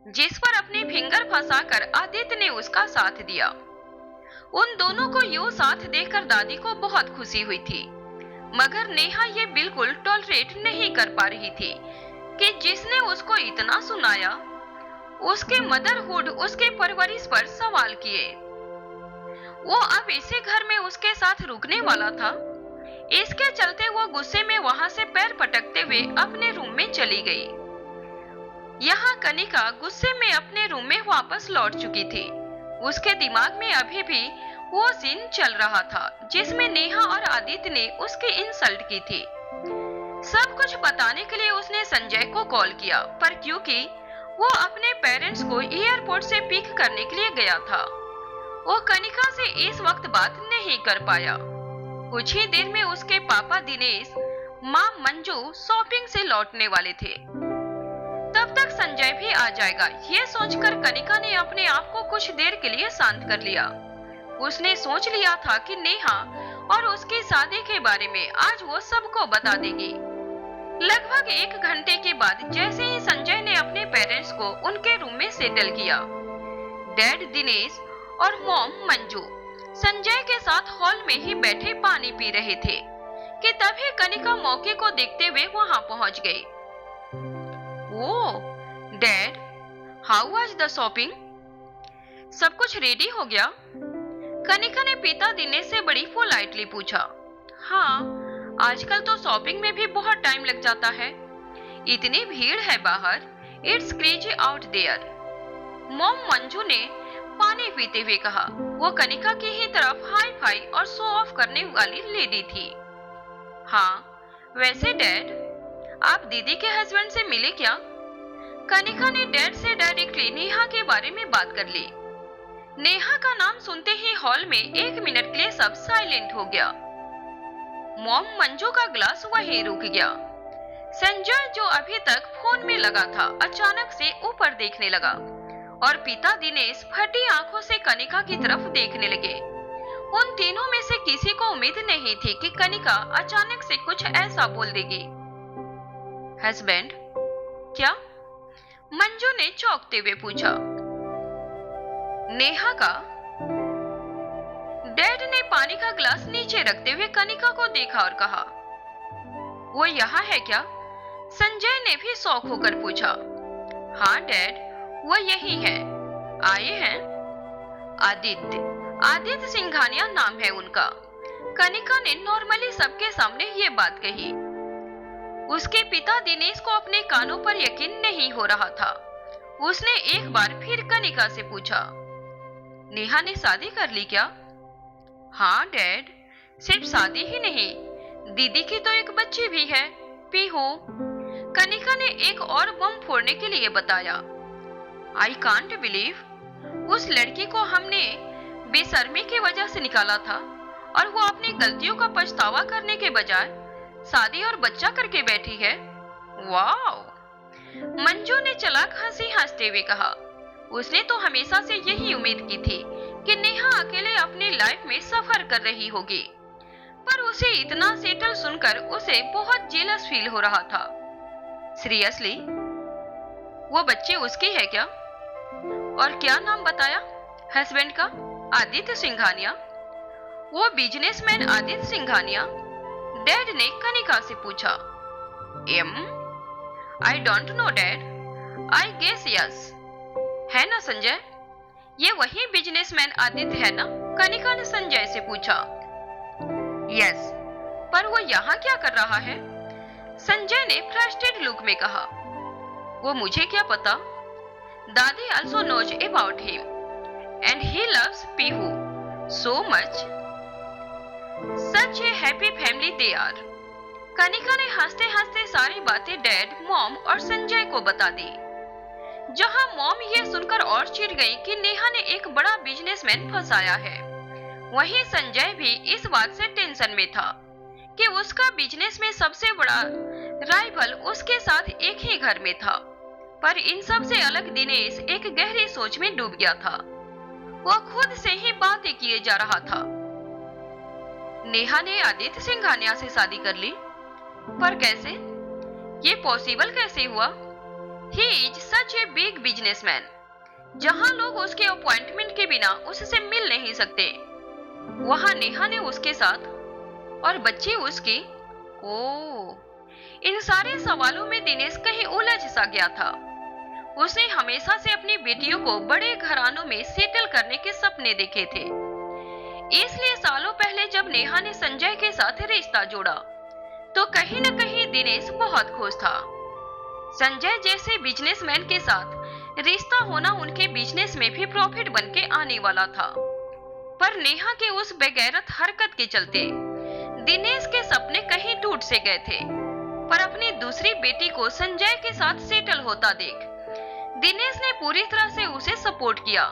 जिस पर अपनी फिंगर फंसाकर आदित्य ने उसका साथ दिया। उन दोनों को यूं साथ देखकर दादी को बहुत खुशी हुई थी, मगर नेहा ये बिल्कुल टॉलरेट नहीं कर पा रही थी कि जिसने उसको इतना सुनाया, उसके मदरहुड, उसके परवरिश पर सवाल किए। वो अब इसी घर में उसके साथ रुकने वाला था। इसके चलते वो गुस्से में वहां से पैर पटकते हुए अपने रूम में चली गई। यहाँ कनिका गुस्से में अपने रूम में वापस लौट चुकी थी। उसके दिमाग में अभी भी वो सीन चल रहा था जिसमें नेहा और आदित्य ने उसकी इंसल्ट की थी। सब कुछ बताने के लिए उसने संजय को कॉल किया, पर क्योंकि वो अपने पेरेंट्स को एयरपोर्ट से पिक करने के लिए गया था, वो कनिका से इस वक्त बात नहीं कर पाया। कुछ ही देर में उसके पापा दिनेश, माँ मंजू शॉपिंग से लौटने वाले थे। तब तक संजय भी आ जाएगा, ये सोचकर कनिका ने अपने आप को कुछ देर के लिए शांत कर लिया। उसने सोच लिया था कि नेहा और उसकी शादी के बारे में आज वो सबको बता देगी। लगभग 1 घंटे के बाद जैसे ही संजय ने अपने पेरेंट्स को उनके रूम में सेटल किया, डैड दिनेश और मॉम मंजू संजय के साथ हॉल में ही बैठे पानी पी रहे थे कि तभी कनिका मौके को देखते हुए वहां पहुंच गई। Oh dad, how was the shopping? सब कुछ रेडी हो गया? कनिका ने पिता दिनेश से बड़ी पोलाइटली पूछा। हाँ, आजकल तो शॉपिंग में भी बहुत टाइम लग जाता है, इतनी भीड़ है बाहर, it's crazy out there. Mom Manju ने पानी पीते हुए कहा। वो कनिका की ही तरफ हाई फाई और शो ऑफ करने वाली लेडी थी। हाँ, वैसे डैड, आप दीदी के हस्बैंड से मिले क्या? कनिका ने डैड से डायरेक्टली नेहा के बारे में बात कर ली। नेहा का नाम सुनते ही हॉल में 1 मिनट के लिए सब साइलेंट हो गया। मॉम मंजू का ग्लास वहीं रुक गया। संजय, जो अभी तक फोन में लगा था, अचानक से ऊपर देखने लगा और पिता दिनेश फटी आंखों से कनिका की तरफ देखने लगे। उन तीनों में से किसी को उम्मीद नहीं थी कि कनिका अचानक से कुछ ऐसा बोल देगी। हस्बैंड क्या? मंजू ने चौंकते हुए पूछा। नेहा का। डैड ने पानी का ग्लास नीचे रखते हुए कनिका को देखा और कहा, वो यहाँ है क्या? संजय ने भी शौक होकर पूछा। हाँ डैड, वो यही है। आए हैं? आदित्य सिंघानिया नाम है उनका। कनिका ने नॉर्मली सबके सामने ये बात कही। उसके पिता दिनेश को अपने कानों पर यकीन नहीं हो रहा था। उसने एक बार फिर कनिका से पूछा, नेहा ने शादी कर ली क्या? हाँ डैड, सिर्फ शादी ही नहीं, दीदी की तो एक बच्ची भी है, पीहू। कनिका ने एक और बम फोड़ने के लिए बताया। आई कांट बिलीव, उस लड़की को हमने बेशर्मी की वजह से निकाला था और वो अपनी गलतियों का पछतावा करने के बजाय शादी और बच्चा करके बैठी है। वाओ! मंजू ने चलाक हंसी हंसते हुए कहा। उसने तो हमेशा से यही उम्मीद की थी कि नेहा अकेले अपनी लाइफ में सफर कर रही होगी, पर उसे इतना सेटल सुनकर उसे बहुत जेलस फील हो रहा था। सीरियसली, वो बच्ची उसकी है क्या? और क्या नाम बताया हस्बैंड का? आदित्य सिंघानिया। वो बिजनेसमैन आदित्य सिंघानिया? डैड ने कनिका से पूछा। I don't know dad, I guess yes. है ना संजय, ये वही बिजनेसमैन आदित्य है ना? कनिका ने संजय से पूछा। यस, पर वो यहाँ क्या कर रहा है? संजय ने फ्रस्ट्रेटेड लुक में कहा। वो मुझे क्या पता? दादी also knows about him and he loves Pihu so much. Such a happy family they are. Kanika ने हंसते हंसते सारी बातें डैड, मॉम और संजय को बता दी। जहां मॉम ये सुनकर और चिढ़ गई कि नेहा ने एक बड़ा बिजनेसमैन फंसाया है, वहीं संजय भी इस बात से टेंशन में था कि उसका बिजनेस में सबसे बड़ा राइवल उसके साथ एक ही घर में था। पर इन सब से अलग दिनेश एक गहरी सोच में डूब गया था। वो खुद से ही बातें किए जा रहा था। नेहा ने आदित्य सिंघानिया से शादी कर ली, पर कैसे? ये पॉसिबल कैसे हुआ? He is such a big businessman, जहां लोग उसके अपॉइंटमेंट के बिना उससे मिल नहीं सकते, वहां नेहा ने उसके साथ, और बच्ची उसकी। ओह, इन सारे सवालों में दिनेश कहीं उलझ सा गया था। उसने हमेशा से अपनी बेटियों को बड़े घरानों में सेटल करने के सपने देखे थे, इसलिए सालों पहले जब नेहा ने संजय के साथ रिश्ता जोड़ा तो कहीं न कहीं दिनेश बहुत खुश था। संजय जैसे बिजनेसमैन के साथ रिश्ता होना उनके बिजनेस में भी प्रॉफिट बन के आने वाला था। पर नेहा के उस बेगैरत हरकत के चलते दिनेश के सपने कहीं टूट से गए थे। पर अपनी दूसरी बेटी को संजय के साथ सेटल होता देख दिनेश ने पूरी तरह से उसे सपोर्ट किया।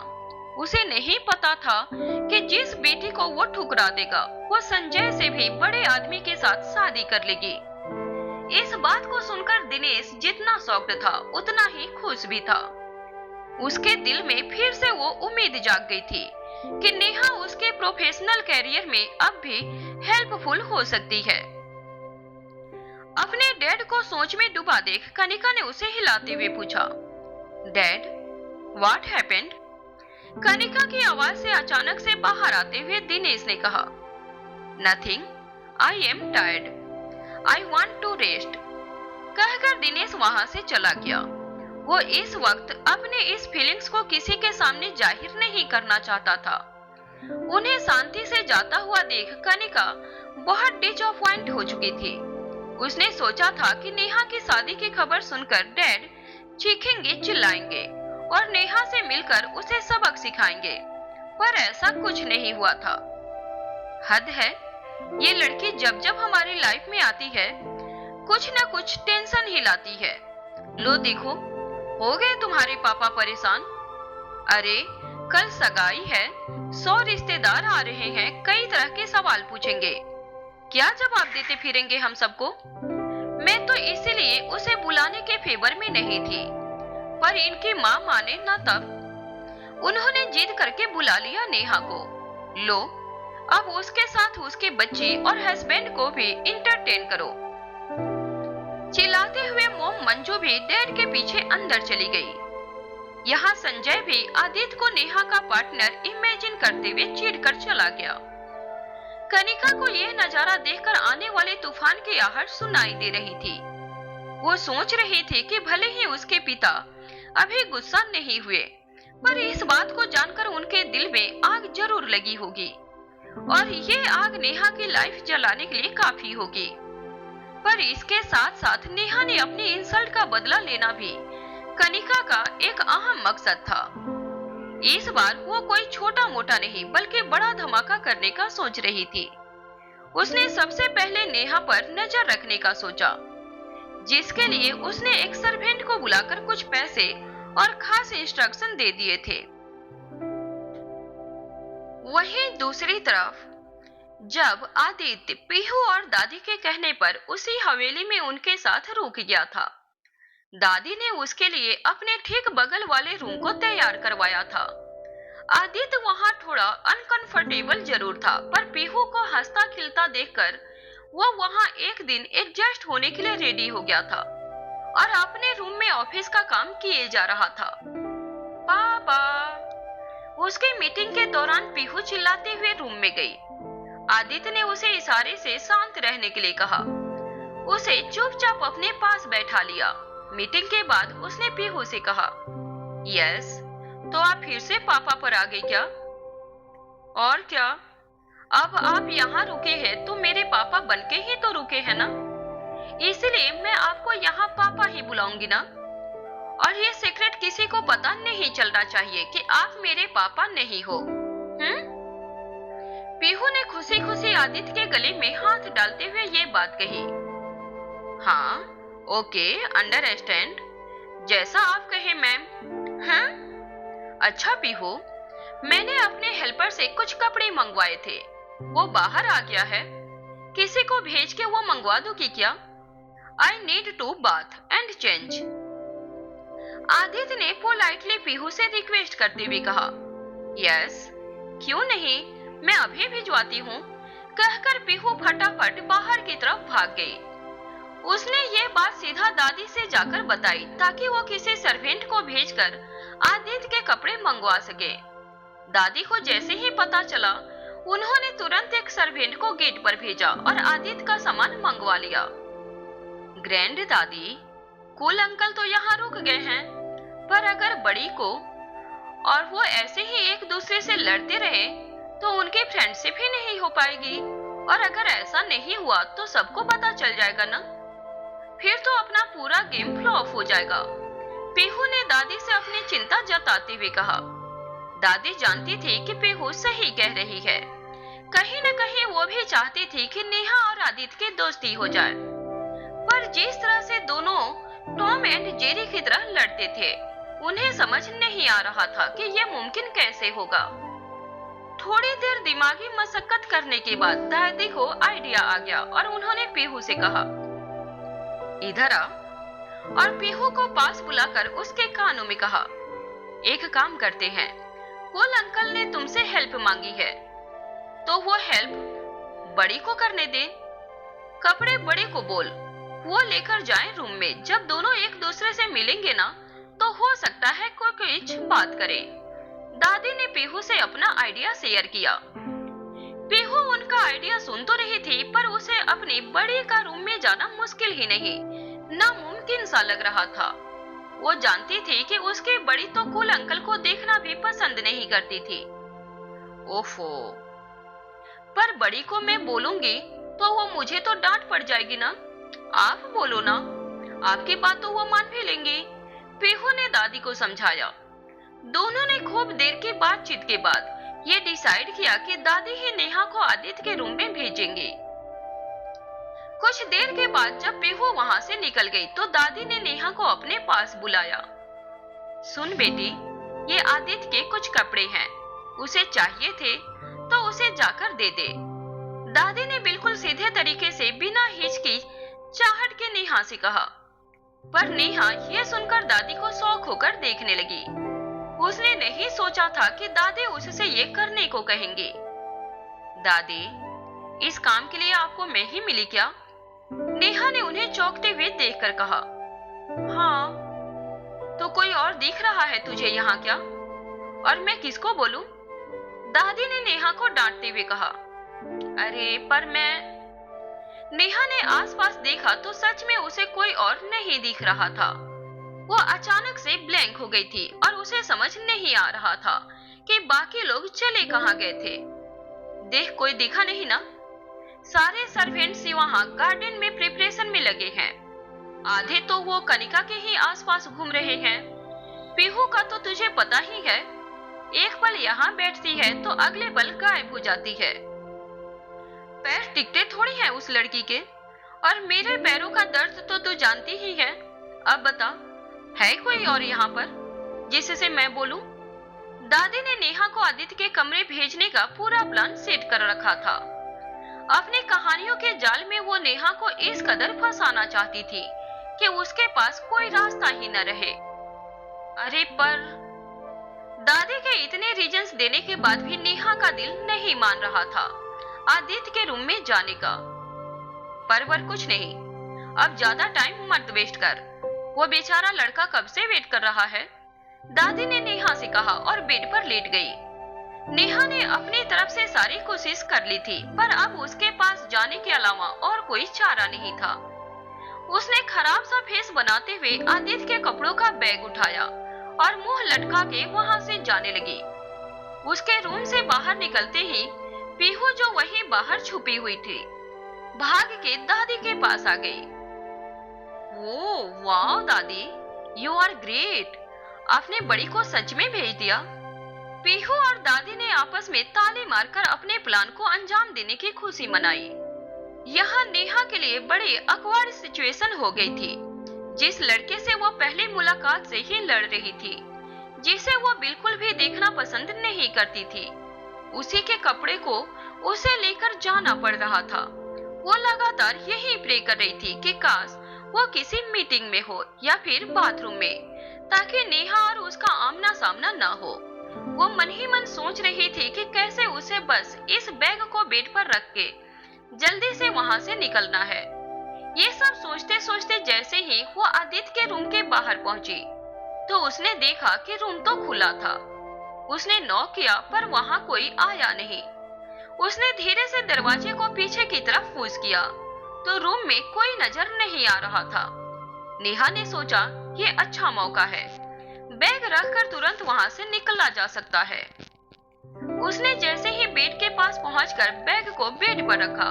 उसे नहीं पता था कि जिस बेटी को वो ठुकरा देगा वो संजय से भी बड़े आदमी के साथ शादी कर लेगी। इस बात को सुनकर दिनेश जितना शॉक्ड था उतना ही खुश भी था। उसके दिल में फिर से वो उम्मीद जाग गई थी कि नेहा उसके प्रोफेशनल कैरियर में अब भी हेल्पफुल हो सकती है। अपने डैड को सोच में डूबा देख कनिका ने उसे हिलाते हुए पूछा, डैड, व्हाट हैपेंड? कनिका की आवाज से अचानक से बाहर आते हुए दिनेश ने कहा, nothing, I am tired, I want to rest. कहकर दिनेश वहां से चला गया। वो इस वक्त अपने इस फीलिंग्स को किसी के सामने जाहिर नहीं करना चाहता था। उन्हें शांति से जाता हुआ देख कनिका बहुत डिसअपॉइंट हो चुकी थी। उसने सोचा था कि नेहा की शादी की खबर सुनकर डैड चीखेंगे, चिल्लाएंगे और नेहा से मिलकर उसे सबक सिखाएंगे, पर ऐसा कुछ नहीं हुआ था। हद है, ये लड़की जब जब हमारी लाइफ में आती है कुछ न कुछ टेंशन ही लाती है। लो देखो, हो गए तुम्हारे पापा परेशान। अरे कल सगाई है, 100 रिश्तेदार आ रहे हैं, कई तरह के सवाल पूछेंगे, क्या जवाब देते फिरेंगे हम सबको? मैं तो इसीलिए उसे बुलाने के फेवर में नहीं थी, पर इनकी माँ माने न तब उन्होंने जिद करके बुला लिया नेहा को। लो, अब उसके साथ उसके बच्चे और हस्बैंड को भी इंटरटेन करो। चिल्लाते हुए मोम मंजू भी डैड के पीछे अंदर चली गई। यहाँ संजय भी आदित्य को नेहा का पार्टनर इमेजिन करते हुए चिढ़कर चला गया। कनिका को यह नजारा देखकर आने वाले तूफान की आहट सुनाई दे रही थी। वो सोच रही थी कि भले ही उसके पिता अभी गुस्सा नहीं हुए, पर इस बात को जानकर उनके दिल में आग जरूर लगी होगी और ये आग नेहा की लाइफ जलाने के लिए काफी होगी। पर इसके साथ साथ नेहा ने अपनी इंसल्ट का बदला लेना भी कनिका का एक अहम मकसद था। इस बार वो कोई छोटा मोटा नहीं बल्कि बड़ा धमाका करने का सोच रही थी। उसने सबसे पहले नेहा पर नजर रखने का सोचा, जिसके लिए उसने एक सर्वेंट को बुलाकर कुछ पैसे और खास इंस्ट्रक्शन दे दिए थे। वहीं दूसरी तरफ जब आदित्य पीहू और दादी के कहने पर उसी हवेली में उनके साथ रुक गया था, दादी ने उसके लिए अपने ठीक बगल वाले रूम को तैयार करवाया था। आदित्य वहां थोड़ा अनकंफर्टेबल जरूर था, पर पीहू को हंसता खिलता देखकर वो वहां एक दिन एडजस्ट होने के लिए रेडी हो गया था और अपने रूम में ऑफिस का काम किए जा रहा था। पापा! उसकी मीटिंग के दौरान पीहू चिल्लाते हुए रूम में गई। आदित्य ने उसे इशारे से शांत रहने के लिए कहा। उसे चुपचाप अपने पास बैठा लिया। मीटिंग के बाद उसने पीहू से कहा, यस, तो आप फिर से पापा पर आ गए क्या? और क्या? अब आप यहाँ रुके हैं तो मेरे पापा बनके ही तो रुके हैं ना, इसलिए मैं आपको यहाँ पापा ही बुलाऊंगी ना। और ये सीक्रेट किसी को पता नहीं चलना चाहिए कि आप मेरे पापा नहीं हो। पीहू ने खुशी खुशी आदित्य के गले में हाथ डालते हुए ये बात कही। हाँ, ओके, अंडरस्टैंड, जैसा आप कहे मैम। हाँ, अच्छा पीहू, मैंने अपने हेल्पर से कुछ कपड़े मंगवाए थे, वो बाहर आ गया है, किसी को भेज के वो मंगवा दूंगी क्या? I need to bath and change. Aditya ने पोलाइटली पीहू से रिक्वेस्ट करते हुए कहा। यस, क्यों नहीं, मैं अभी भिजवाती हूँ, कहकर पीहू फटाफट बाहर की तरफ भाग गई। उसने ये बात सीधा दादी से जाकर बताई ताकि वो किसी सर्वेंट को भेजकर आदित्य के कपड़े मंगवा सके। दादी को जैसे ही पता चला, उन्होंने तुरंत एक सर्वेंट को गेट पर भेजा और आदित्य का सामान मंगवा लिया। ग्रैंड दादी, कूल अंकल तो यहाँ रुक गए हैं, पर अगर बड़ी को और वो ऐसे ही एक दूसरे से लड़ते रहे तो उनकी फ्रेंडशिप ही नहीं हो पाएगी, और अगर ऐसा नहीं हुआ तो सबको पता चल जाएगा ना, फिर तो अपना पूरा गेम फ्लॉप हो जाएगा। पीहू ने दादी से अपनी चिंता जताते हुए कहा। दादी जानती थी कि पीहू सही कह रही है, कहीं न कहीं वो भी चाहती थी कि नेहा और आदित्य की दोस्ती हो जाए, पर जिस तरह से दोनों टॉम एंड जेरी की तरह लड़ते थे, उन्हें समझ नहीं आ रहा था कि यह मुमकिन कैसे होगा। थोड़ी देर दिमागी मशक्कत करने के बाद दादी को आइडिया आ गया और उन्होंने पीहू से कहा, इधर आ, और पीहू को पास बुलाकर उसके कानों में कहा, एक काम करते हैं, कूल अंकल ने तुमसे हेल्प मांगी है, तो वो हेल्प बड़ी को करने दे। कपड़े बड़े को बोल, वो लेकर जाए रूम में। जब दोनों एक दूसरे से मिलेंगे ना, तो हो सकता है कोई कुछ बात करे। दादी ने पीहू से अपना आइडिया शेयर किया। पीहू उनका आइडिया सुन तो रही थी, पर उसे अपनी बड़ी का रूम में जाना मुश्किल ही नहीं, नामुमकिन सा लग रहा था। वो जानती थी कि उसकी बड़ी तो कूल अंकल को देखना भी पसंद नहीं करती थी। ओफो, पर बड़ी को मैं बोलूंगी तो वो मुझे तो डांट पड़ जाएगी ना। आप बोलो ना, आपकी बात तो वो मान भी लेंगी। पीहू ने दादी को समझाया। दोनों ने खूब देर की बातचीत के बाद ये डिसाइड किया कि दादी ही नेहा को आदित्य के रूम में भेजेंगे। कुछ देर के बाद जब पीहू वहां से निकल गई तो दादी ने नेहा को अपने पास बुलाया। सुन बेटी, ये आदित्य के कुछ कपड़े हैं, उसे चाहिए थे तो उसे जाकर दे दे। दादी ने बिल्कुल सीधे तरीके से बिना हिचकिचाहट के नेहा से कहा। पर नेहा ये सुनकर दादी को शौक होकर देखने लगी। उसने नहीं सोचा था कि दादी उससे ये करने को कहेंगी। दादी, इस काम के लिए आपको मैं ही मिली क्या? नेहा ने उन्हें चौंकते हुए देखकर कहा। हाँ, तो कोई और दिख रहा है तुझे यहाँ क्या? और मैं किसको बोलूं? दादी ने नेहा को डांटते हुए कहा। अरे पर मैं... नेहा ने आसपास देखा तो सच में उसे कोई और नहीं दिख रहा था। वो अचानक से ब्लैंक हो गई थी और उसे समझ नहीं आ रहा था कि बाकी लोग चले कहाँ गए थे। देख, कोई दिखा नहीं ना? सारे सर्वेंट्स वहां गार्डन में प्रिपरेशन में लगे हैं। आधे तो वो कनिका के ही आसपास घूम रहे हैं। पीहू का तो तुझे पता ही है, एक पल यहाँ बैठती है तो अगले पल गायब हो जाती है। पैर टिकते थोड़ी हैं उस लड़की के, और मेरे पैरों का दर्द तो तू जानती ही है। अब बता, है कोई और यहाँ पर जिससे मैं बोलूं? दादी ने नेहा को आदित्य के कमरे भेजने का पूरा प्लान सेट कर रखा था। अपनी कहानियों के जाल में वो नेहा को इस कदर फंसाना चाहती थी कि उसके पास कोई रास्ता ही न रहे। अरे पर दादी के इतने रीजंस देने के बाद भी नेहा का दिल नहीं मान रहा था आदित्य के रूम में जाने का। पर कुछ नहीं, अब ज्यादा टाइम मत वेस्ट कर, वो बेचारा लड़का कब से वेट कर रहा है। दादी ने नेहा से कहा और बेड पर लेट गई। नेहा ने अपनी तरफ से सारी कोशिश कर ली थी, पर अब उसके पास जाने के अलावा और कोई चारा नहीं था। उसने खराब सा फेस बनाते हुए आदित्य के कपड़ों का बैग उठाया और मुंह लटका के वहां से जाने लगी। उसके रूम से बाहर निकलते ही पीहू जो वहीं बाहर छुपी हुई थी, भाग के दादी के पास आ गई। ओह वाह दादी, यू आर ग्रेट, आपने बड़ी को सच में भेज दिया। पीहू और दादी ने आपस में ताली मारकर अपने प्लान को अंजाम देने की खुशी मनाई। यहाँ नेहा के लिए बड़ी अकवर्ड सिचुएशन हो गई थी। जिस लड़के से वो पहली मुलाकात से ही लड़ रही थी, जिसे वो बिल्कुल भी देखना पसंद नहीं करती थी, उसी के कपड़े को उसे लेकर जाना पड़ रहा था। वो लगातार यही प्रे कर रही थी कि काश वो किसी मीटिंग में हो या फिर बाथरूम में, ताकि नेहा और उसका आमना सामना ना हो। वो मन ही मन सोच रही थी कि कैसे उसे बस इस बैग को बेड पर रख के जल्दी से वहां से निकलना है। ये सब सोचते सोचते जैसे ही वो आदित्य के रूम के बाहर पहुंची, तो उसने देखा कि रूम तो खुला था। उसने नॉक किया पर वहां कोई आया नहीं। उसने धीरे से दरवाजे को पीछे की तरफ फूस किया, तो रूम में कोई नजर नहीं आ रहा था। नेहा ने सोचा ये अच्छा मौका है, बैग रखकर तुरंत वहां से निकला जा सकता है। उसने जैसे ही बेड के पास पहुंचकर बैग को बेड पर रखा,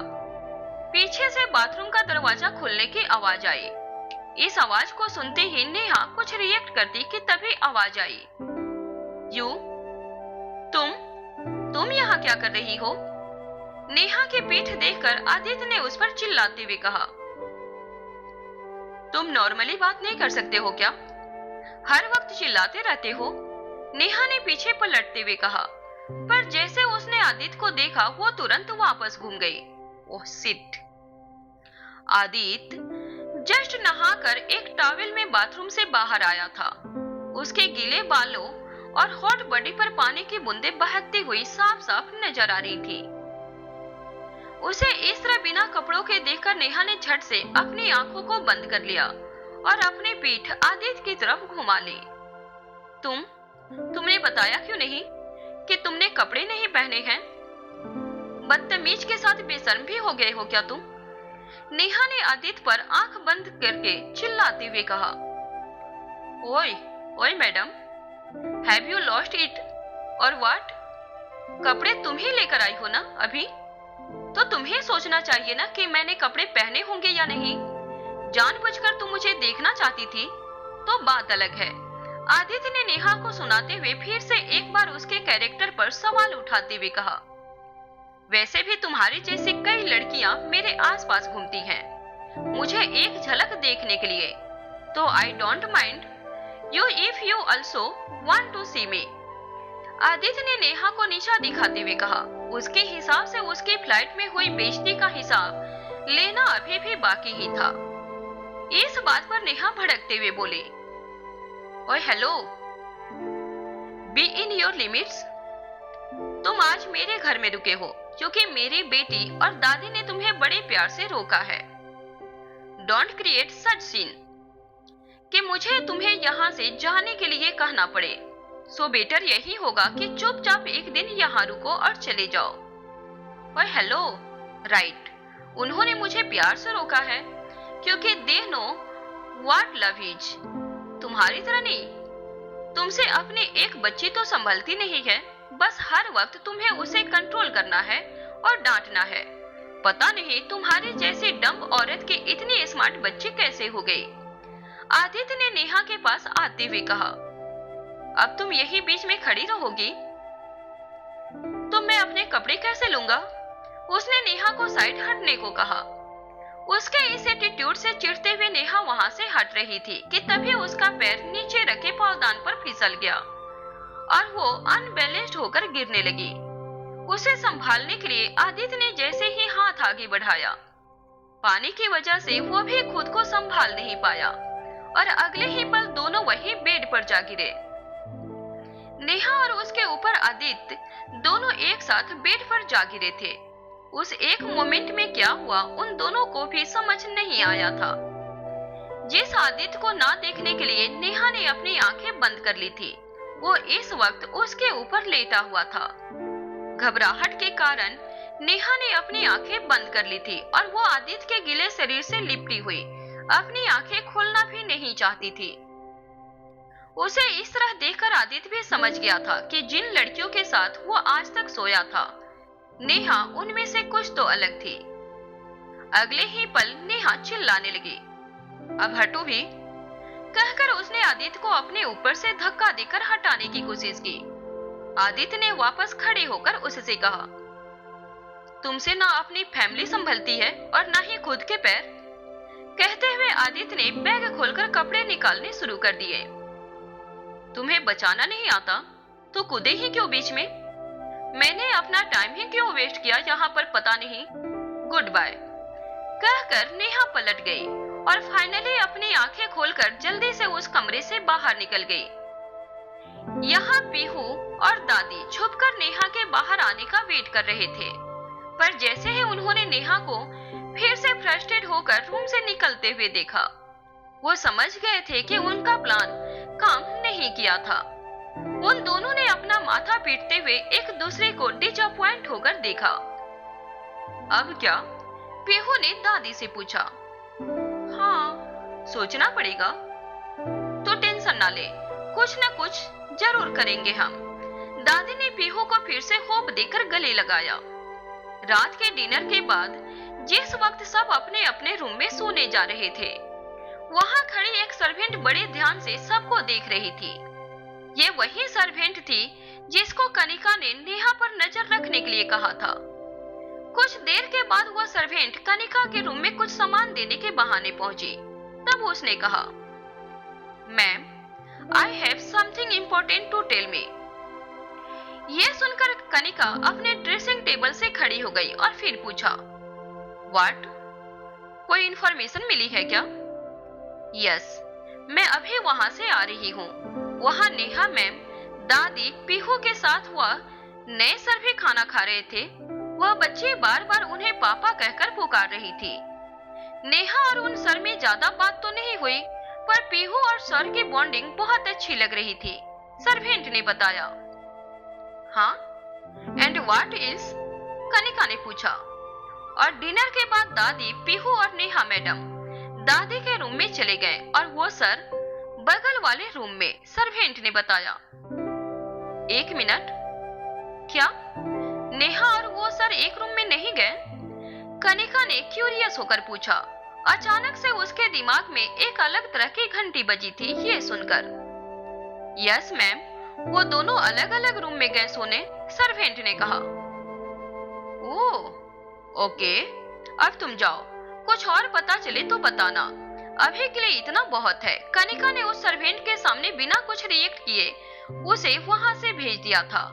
पीछे से बाथरूम का दरवाजा खुलने की आवाज आई। इस आवाज को सुनते ही नेहा कुछ रिएक्ट करती कि तभी आवाज आई, यू, तुम यहाँ क्या कर रही हो? नेहा की पीठ देखकर आदित्य ने उस पर चिल्लाते हुए कहा, तुम नॉर्मली बात नहीं कर सकते हो क्या? हर वक्त चिल्लाते रहते हो। नेहा ने पीछे पलटते हुए कहा, पर जैसे उसने आदित्य को देखा वो तुरंत वापस घूम गई। Oh shit. आदित्य जस्ट नहाकर एक टॉवेल में बाथरूम से बाहर आया था। उसके गीले बालों और हॉट बॉडी पर पानी की बूंदें बहती हुई साफ साफ नजर आ रही थी। उसे इस तरह बिना कपड़ों के देखकर नेहा ने झट से अपनी आंखों को बंद कर लिया और अपनी पीठ आदित्य की तरफ घुमा ली। तुमने बताया क्यों नहीं कि तुमने कपड़े नहीं पहने हैं? बदतमीज के साथ बेशर्म भी हो गए हो क्या तुम? नेहा ने आदित्य पर आंख बंद करके चिल्लाते हुए कहा, ओए madam, have you lost it और व्हाट? कपड़े तुम ही लेकर आई हो ना अभी? तो तुम्हें सोचना चाहिए ना कि मैंने कपड़े पहने होंगे या नहीं। जानबूझकर तुम मुझे देखना चाहती थी तो बात अलग है। आदित्य ने नेहा को सुनाते हुए फिर से एक बार उसके कैरेक्टर पर सवाल उठाते हुए कहा, वैसे भी तुम्हारी जैसी कई लड़कियां मेरे आसपास घूमती हैं, मुझे एक झलक देखने के लिए, तो I don't mind you if you also want to see me. Aditya ने नेहा को नीचा दिखाते हुए कहा। उसके हिसाब से उसकी फ्लाइट में हुई बेइज्जती का हिसाब लेना अभी भी बाकी ही था। इस बात पर नेहा भड़कते हुए बोली, ओए hello, be in your limits. तुम आज मेरे घर में रुके हो क्योंकि मेरी बेटी और दादी ने तुम्हें बड़े प्यार से रोका है। डोंट क्रिएट सच सीन कि मुझे तुम्हें यहाँ से जाने के लिए कहना पड़े। सो बेटर यही होगा कि चुपचाप एक दिन यहाँ रुको और चले जाओ। और हेलो, राइट, उन्होंने मुझे प्यार से रोका है क्योंकि they know what love is. तुम्हारी तरह नहीं, तुमसे अपनी एक बच्ची तो संभलती नहीं है, बस हर वक्त तुम्हें उसे कंट्रोल करना है और डांटना है। पता नहीं तुम्हारी जैसी डम्ब औरत की इतनी स्मार्ट बच्ची कैसे हो गई। आदित्य ने नेहा के पास आते हुए कहा, अब तुम यही बीच में खड़ी रहोगी तो मैं अपने कपड़े कैसे लूंगा? उसने नेहा को साइड हटने को कहा। उसके इस एटीट्यूड से चिढ़ते हुए नेहा वहां से हट रही थी कि तभी उसका पैर नीचे रखे पावदान पर फिसल गया और वो अनबैलेंस्ड होकर गिरने लगी। उसे संभालने के लिए आदित्य ने जैसे ही हाथ आगे बढ़ाया, पानी की वजह से वो भी खुद को संभाल नहीं पाया और अगले ही पल दोनों वही बेड पर जा गिरे। नेहा और उसके ऊपर आदित्य दोनों एक साथ बेड पर जा गिरे थे। उस एक मोमेंट में क्या हुआ उन दोनों को भी समझ नहीं आया था। जिस आदित्य को ना देखने के लिए नेहा ने अपनी आंखें बंद कर ली थी, वो इस वक्त उसके ऊपर लेटा हुआ था। घबराहट के कारण नेहा ने अपनी आंखें बंद कर ली थी और वो आदित्य के गीले शरीर से लिपटी हुई अपनी आंखें खोलना भी नहीं चाहती थी। उसे इस तरह देखकर आदित्य भी समझ गया था कि जिन लड़कियों के साथ वो आज तक सोया था, नेहा उनमें से कुछ तो अलग थी। अगले ही पल नेहा चिल्लाने लगी, अब हटो भी, कहकर उसने आदित्य को अपने ऊपर से धक्का देकर हटाने की कोशिश की। आदित्य ने वापस खड़े होकर उससे कहा, तुमसे ना अपनी फैमिली संभलती है और ना ही खुद के पैर। कहते हुए आदित्य ने बैग खोलकर कपड़े निकालने शुरू कर दिए। तुम्हें बचाना नहीं आता तो कूदे ही क्यों बीच में? मैंने अपना टाइम ही क्यों वेस्ट किया यहाँ पर पता नहीं। गुड बाय, कहकर नेहा पलट गई और फाइनली अपनी आंखें खोलकर जल्दी से उस कमरे से बाहर निकल गई। यहाँ पीहू और दादी छुपकर नेहा के बाहर आने का वेट कर रहे थे, पर जैसे ही उन्होंने नेहा को फिर से फ्रस्ट्रेट होकर रूम से निकलते हुए देखा, वो समझ गए थे कि उनका प्लान काम नहीं किया था। उन दोनों ने अपना माथा पीटते हुए एक दूसरे को डिसअपॉइंट होकर देखा। अब क्या? पीहू ने दादी से पूछा। हाँ, सोचना पड़ेगा। तो टेंशन ना ले, कुछ न कुछ जरूर करेंगे हम। दादी ने पीहू को फिर से होप देकर गले लगाया। रात के डिनर के बाद जिस वक्त सब अपने अपने रूम में सोने जा रहे थे, वहां खड़ी एक सर्वेंट बड़े ध्यान से सबको देख रही थी। ये वही सर्वेंट थी जिसको कनिका ने नेहा पर नजर रखने के लिए कहा था। कुछ देर के बाद वह सर्वेंट कनिका के रूम में कुछ सामान देने के बहाने पहुंची। तब उसने कहा, ma'am, I have something important to tell me. यह सुनकर कनिका अपने ड्रेसिंग टेबल से खड़ी हो गई और फिर पूछा, व्हाट? कोई इंफॉर्मेशन मिली है क्या? यस, मैं अभी वहां से आ रही हूँ। वहां नेहा मैम, दादी, पीहू के साथ हुआ नए सर भी खाना खा रहे थे। वह बच्ची बार बार उन्हें पापा कहकर पुकार रही थी। नेहा और उन सर में ज्यादा बात तो नहीं हुई, पर पीहू और सर की बॉन्डिंग बहुत अच्छी लग रही थी, सर्वेंट ने बताया। हाँ, एंड व्हाट इज? कनिका ने पूछा। और डिनर के बाद दादी, पीहू और नेहा मैडम दादी के रूम में चले गए और वो सर बगल वाले रूम में, सर्वेंट ने बताया। एक मिनट, क्या नेहा और वो सर एक रूम में नहीं गए? कनिका ने क्यूरियस होकर पूछा। अचानक से उसके दिमाग में एक अलग तरह की घंटी बजी थी ये सुनकर। यस मैम, वो दोनों अलग अलग रूम में गए सोने, सर्वेंट ने कहा। ओह, ओके, अब तुम जाओ, कुछ और पता चले तो बताना। अभी के लिए इतना बहुत है। कनिका ने उस सर्वेंट के सामने बिना कुछ रिएक्ट किए उसे वहां से भेज दिया था,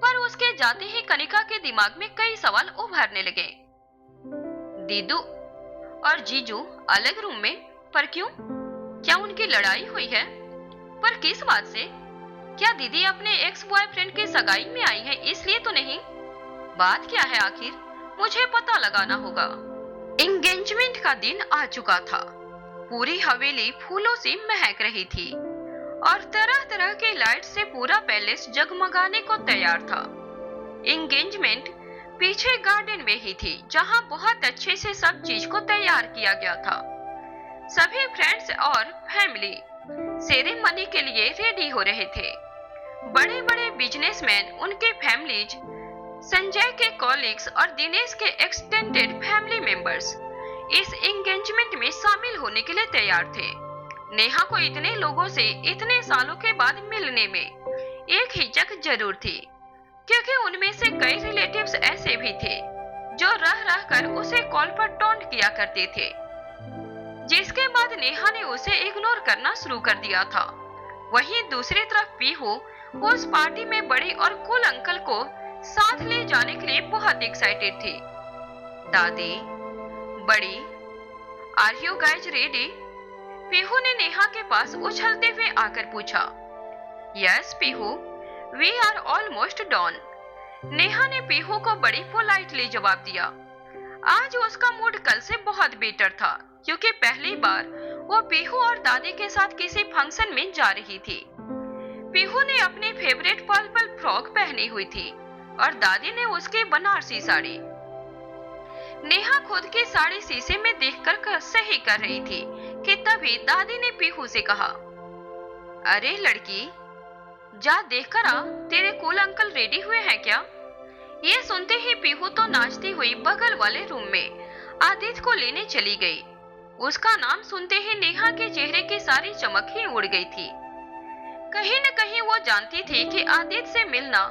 पर उसके जाते ही कनिका के दिमाग में कई सवाल उभरने लगे। दीदू और जीजू अलग रूम में, पर क्यों? क्या उनकी लड़ाई हुई है? पर किस बात से? क्या दीदी अपने एक्स बॉयफ्रेंड की सगाई में आई है इसलिए तो नहीं? बात क्या है आखिर? मुझे पता लगाना होगा। एंगेजमेंट का दिन आ चुका था। पूरी हवेली फूलों से महक रही थी और तरह तरह के लाइट से पूरा पैलेस जगमगाने को तैयार था। एंगेजमेंट पीछे गार्डन में ही थी, जहां बहुत अच्छे से सब चीज को तैयार किया गया था। सभी फ्रेंड्स और फैमिली सेरेमनी के लिए रेडी हो रहे थे। बड़े बड़े बिजनेसमैन, उनके फैमिलीज, संजय के कॉलीग्स और दिनेश के एक्सटेंडेड फैमिली मेंबर्स इस एंगेजमेंट में शामिल होने के लिए तैयार थे। नेहा को इतने लोगों से इतने सालों के बाद मिलने में एक हिचक जरूर थी, क्योंकि उनमें से कई रिलेटिव्स ऐसे भी थे जो रह रह कर उसे कॉल पर टोंट किया करते थे, जिसके बाद नेहा ने उसे इग्नोर करना शुरू कर दिया था। वहीं दूसरी तरफ पीहू उस पार्टी में बड़े और कूल अंकल को साथ ले जाने के लिए बहुत एक्साइटेड थी। दादी, बड़ी, are you guys ready? Pihu ने नेहा के पास उछलते हुए आकर पूछा। Yes Pihu, we are almost done. Neha ने पीहू को बड़ी पोलाइटली जवाब दिया। आज उसका मूड कल से बहुत बेटर था, क्योंकि पहली बार वो पीहू और दादी के साथ किसी फंक्शन में जा रही थी। पीहू ने अपनी फेवरेट पर्पल फ्रॉक पहनी हुई थी और दादी ने उसकी बनारसी साड़ी। नेहा खुद की साड़ी शीशे में देखकर सही कर रही थी कि तभी दादी ने पीहू से कहा, अरे लड़की, जा देखकर आ, तेरे कूल अंकल रेडी हुए हैं क्या? ये सुनते ही पीहू तो नाचती हुई बगल वाले रूम में आदित्य को लेने चली गई। उसका नाम सुनते ही नेहा के चेहरे की सारी चमक ही उड़ गई थी। कहीं न कहीं वो जानती थी कि आदित्य से मिलना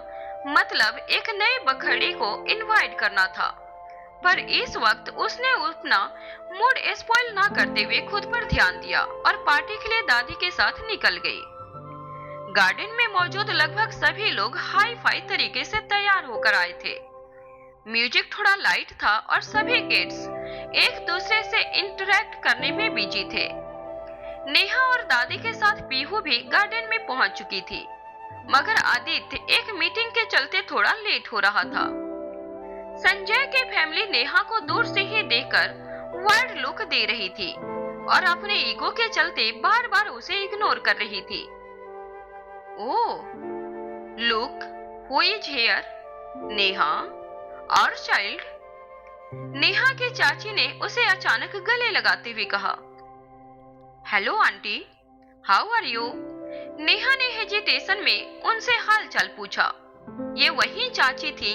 मतलब एक नए बखड़े को इनवाइट करना था, पर इस वक्त उसने अपना मूड स्पॉइल ना करते हुए खुद पर ध्यान दिया और पार्टी के लिए दादी के साथ निकल गई। गार्डन में मौजूद लगभग सभी लोग हाई फाई तरीके से तैयार होकर आए थे। म्यूजिक थोड़ा लाइट था और सभी किड्स एक दूसरे से इंटरेक्ट करने में बिजी थे। नेहा और दादी के साथ पीहू भी गार्डन में पहुंच चुकी थी, मगर आदित्य एक मीटिंग के चलते थोड़ा लेट हो रहा था। संजय की फैमिली नेहा को दूर से ही देखकर वाइल्ड लुक दे रही थी और अपने ईगो के चलते बार बार उसे इग्नोर कर रही थी। Oh, look who is here? Neha और चाइल्ड? नेहा की चाची ने उसे अचानक गले लगाते हुए कहा। Hello aunty, how are you? Neha ने हेजिटेशन में उनसे हालचाल पूछा। ये वही चाची थी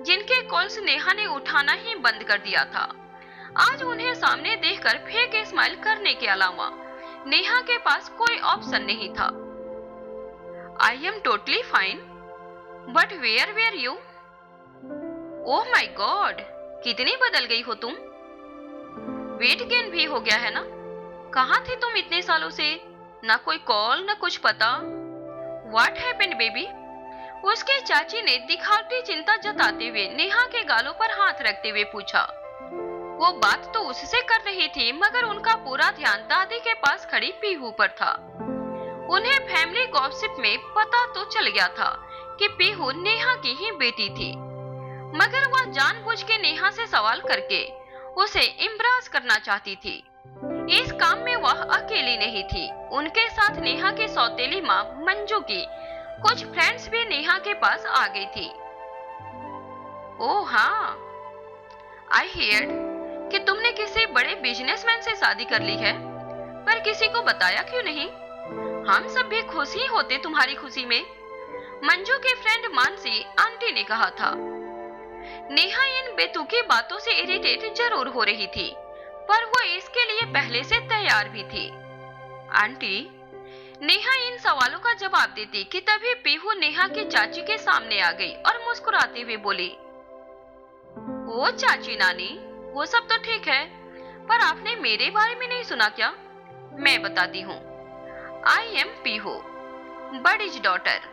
जिनके कॉल्स नेहा ने उठाना ही बंद कर दिया था। आज उन्हें सामने देखकर फेक स्माइल करने के अलावा नेहा के पास कोई ऑप्शन नहीं था। I am totally fine, but where were you? Oh my god, कितनी बदल गई हो तुम। वेट गेन भी हो गया है ना? कहाँ थे तुम इतने सालों से? ना कोई कॉल ना कुछ पता। What happened baby? उसके चाची ने दिखावटी चिंता जताते हुए नेहा के गालों पर हाथ रखते हुए पूछा। वो बात तो उससे कर रही थी, मगर उनका पूरा ध्यान दादी के पास खड़ी पीहू पर था। उन्हें फैमिली गॉसिप में पता तो चल गया था कि पीहू नेहा की ही बेटी थी, मगर वह जानबूझ के नेहा से सवाल करके उसे इम्प्रेस करना चाहती थी। इस काम में वह अकेली नहीं थी, उनके साथ नेहा की सौतेली माँ मंजू की कुछ फ्रेंड्स भी नेहा के पास आ गई थी। ओह हाँ, आई हियर्ड कि तुमने किसी बड़े बिजनेसमैन से शादी कर ली है, पर किसी को बताया क्यों नहीं? हम सब भी खुश ही होते तुम्हारी खुशी में। मंजू की फ्रेंड मानसी आंटी ने कहा था। नेहा इन बेतुकी बातों से इरिटेट जरूर हो रही थी, पर वो इसके लिए पहले से तैयार भी थी। आंटी, नेहा इन सवालों का जवाब देती कि तभी पीहू नेहा की चाची के सामने आ गई और मुस्कुराते हुए बोली। ओ चाची नानी, वो सब तो ठीक है, पर आपने मेरे बारे में नहीं सुना क्या? मैं बताती हूँ। I am Pihu, बड़ीज daughter.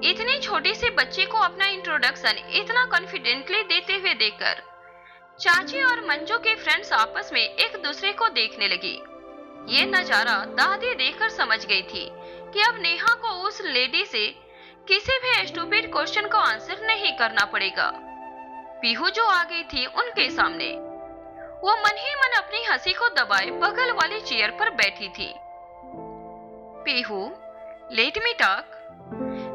इतनी छोटी सी बच्ची को अपना इंट्रोडक्शन इतना कॉन्फिडेंटली देते हुए देखकर चाची और मंजू के फ्रेंड्स आपस में एक दूसरे को देखने लगी। ये नजारा दादी देखकर समझ गई थी कि अब नेहा को उस लेडी से किसी भी स्टूपिड क्वेश्चन को आंसर नहीं करना पड़ेगा। पीहू जो आ गई थी उनके सामने, वो मन ही मन अपनी हंसी को दबाए बगल वाली चेयर पर बैठी थी। Pihu, let me talk.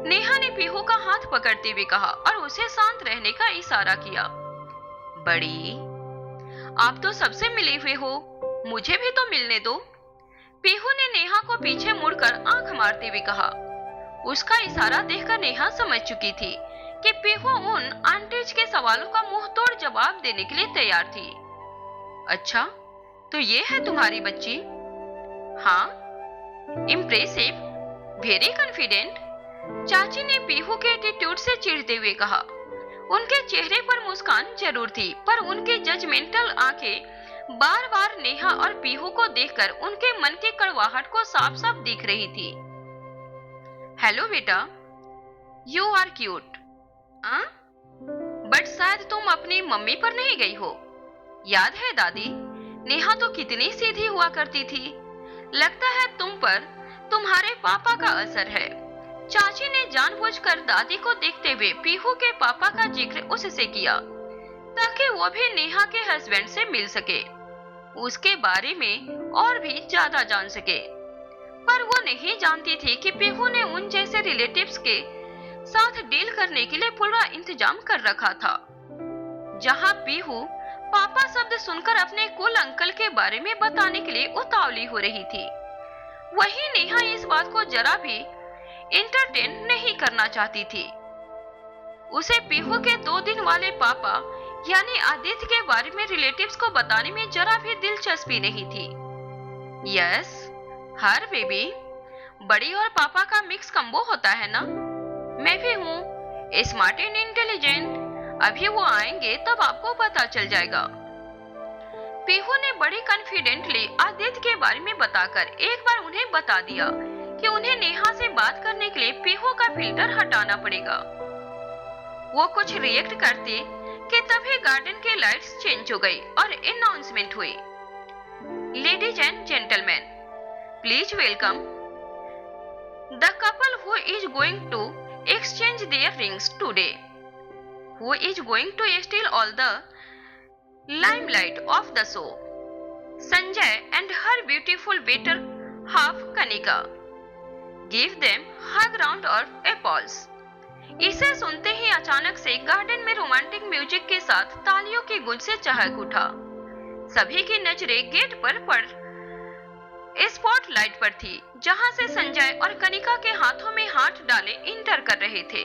Neha ने पीहू का हाथ पकड़ते हुए कहा और उसे शांत रहने का इशारा किया। बड़ी, आप तो सबसे मिले हुए हो, मुझे भी तो मिलने दो। पीहू ने नेहा को पीछे मुड़कर आंख मारते हुए कहा। उसका इशारा देखकर नेहा समझ चुकी थी कि पीहू उन आंटीज के सवालों का मुंह तोड़ जवाब देने के लिए तैयार थी। अच्छा, तो ये है तुम्हारी बच्ची? हाँ, इम्प्रेसिव, वेरी कॉन्फिडेंट। चाची ने पीहू के एटीट्यूड से चिढ़ते हुए कहा। उनके चेहरे पर मुस्कान जरूर थी, पर उनकी जजमेंटल आंखें बार बार नेहा और पीहू को देखकर उनके मन की कड़वाहट को साफ साफ दिख रही थी। हेलो बेटा, यू आर क्यूट। बट शायद तुम अपनी मम्मी पर नहीं गई हो। याद है दादी, नेहा तो कितनी सीधी हुआ करती थी। लगता है तुम पर तुम्हारे पापा का असर है। चाची ने जानबूझकर दादी को देखते हुए पीहू के पापा का जिक्र उससे किया, ताकि वो भी नेहा के हस्बैंड से मिल सके, उसके बारे में और भी ज्यादा जान सके। पर वो नहीं जानती थी कि पीहू ने उन जैसे रिलेटिव्स के साथ डील करने के लिए पूरा इंतजाम कर रखा था। जहां पीहू पापा शब्द सुनकर अपने कुल अंकल के बारे में बताने के लिए उतावली हो रही थी, वहीं नेहा इस बात को जरा भी एंटरटेन नहीं करना चाहती थी। उसे पीहू के 2 दिन वाले पापा यानी आदित्य के बारे में रिलेटिव्स को बताने में जरा भी दिलचस्पी नहीं थी। यस, हर बेबी, बड़ी और पापा का मिक्स कम्बो होता है ना। मैं भी हूँ, स्मार्ट एंड इंटेलिजेंट। अभी वो आएंगे तब आपको पता चल जाएगा। पीहू ने बड़ी कॉन्फिडेंटली आदित्य के बारे में बताकर एक बार उन्हें बता दिया कि उन्हें नेहा से बात करने के लिए पीहू का फिल्टर हटाना पड़ेगा। वो कुछ रिएक्ट करते कि तभी गार्डन के लाइट्स चेंज हो गई और अनाउंसमेंट हुई। Ladies and gentleman, please welcome the couple who is going to exchange their rings today, who is going to steal all the limelight of the show, Sanjay and her beautiful better half Kanika. Give them hug round of applause. इसे सुनते ही अचानक से garden में romantic music के साथ तालियों की गूंज से चहक उठा। सभी की नजरें गेट पर स्पॉटलाइट पर थी, जहां से संजय और कनिका के हाथों में हाथ डाले इंटर कर रहे थे।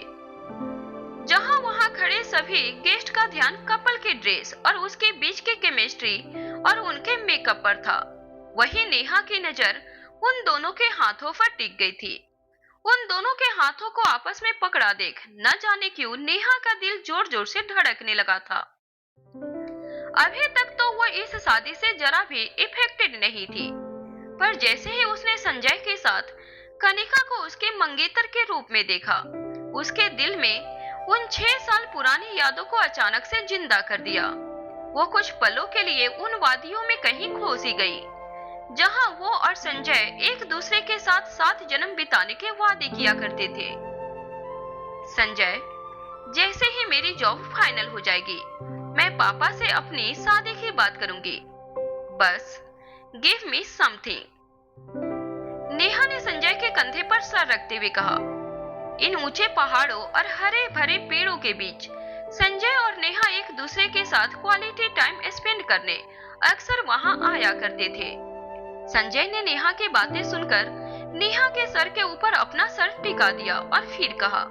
जहां वहां खड़े सभी गेस्ट का ध्यान कपल के ड्रेस और उसके बीच की केमिस्ट्री और उनके मेकअप पर था, वहीं नेहा की नजर उन दोनों के हाथों पर टिक गई थी। उन दोनों के हाथों को आपस में पकड़ा देख न जाने क्यों नेहा का दिल जोर जोर से धड़कने लगा था। अभी तक तो वो इस शादी से जरा भी इफेक्टेड नहीं थी, पर जैसे ही उसने संजय के साथ कनिका को उसके मंगेतर के रूप में देखा, उसके दिल में उन 6 साल पुरानी यादों को अचानक से जिंदा कर दिया। वो कुछ पलों के लिए उन वादियों में कहीं खो सी गई, जहां वो और संजय एक दूसरे के साथ 7 जन्म बिताने के वादे किया करते थे। संजय, जैसे ही मेरी जॉब फाइनल हो जाएगी, मैं पापा से अपनी शादी की बात करूंगी। बस गिव मी समथिंग। नेहा ने संजय के कंधे पर सर रखते हुए कहा। इन ऊंचे पहाड़ों और हरे भरे पेड़ों के बीच संजय और नेहा एक दूसरे के साथ क्वालिटी टाइम स्पेंड करने अक्सर वहां आया करते थे। संजय ने नेहा की बातें सुनकर नेहा के सर के ऊपर अपना सर टिका दिया और फिर कहा,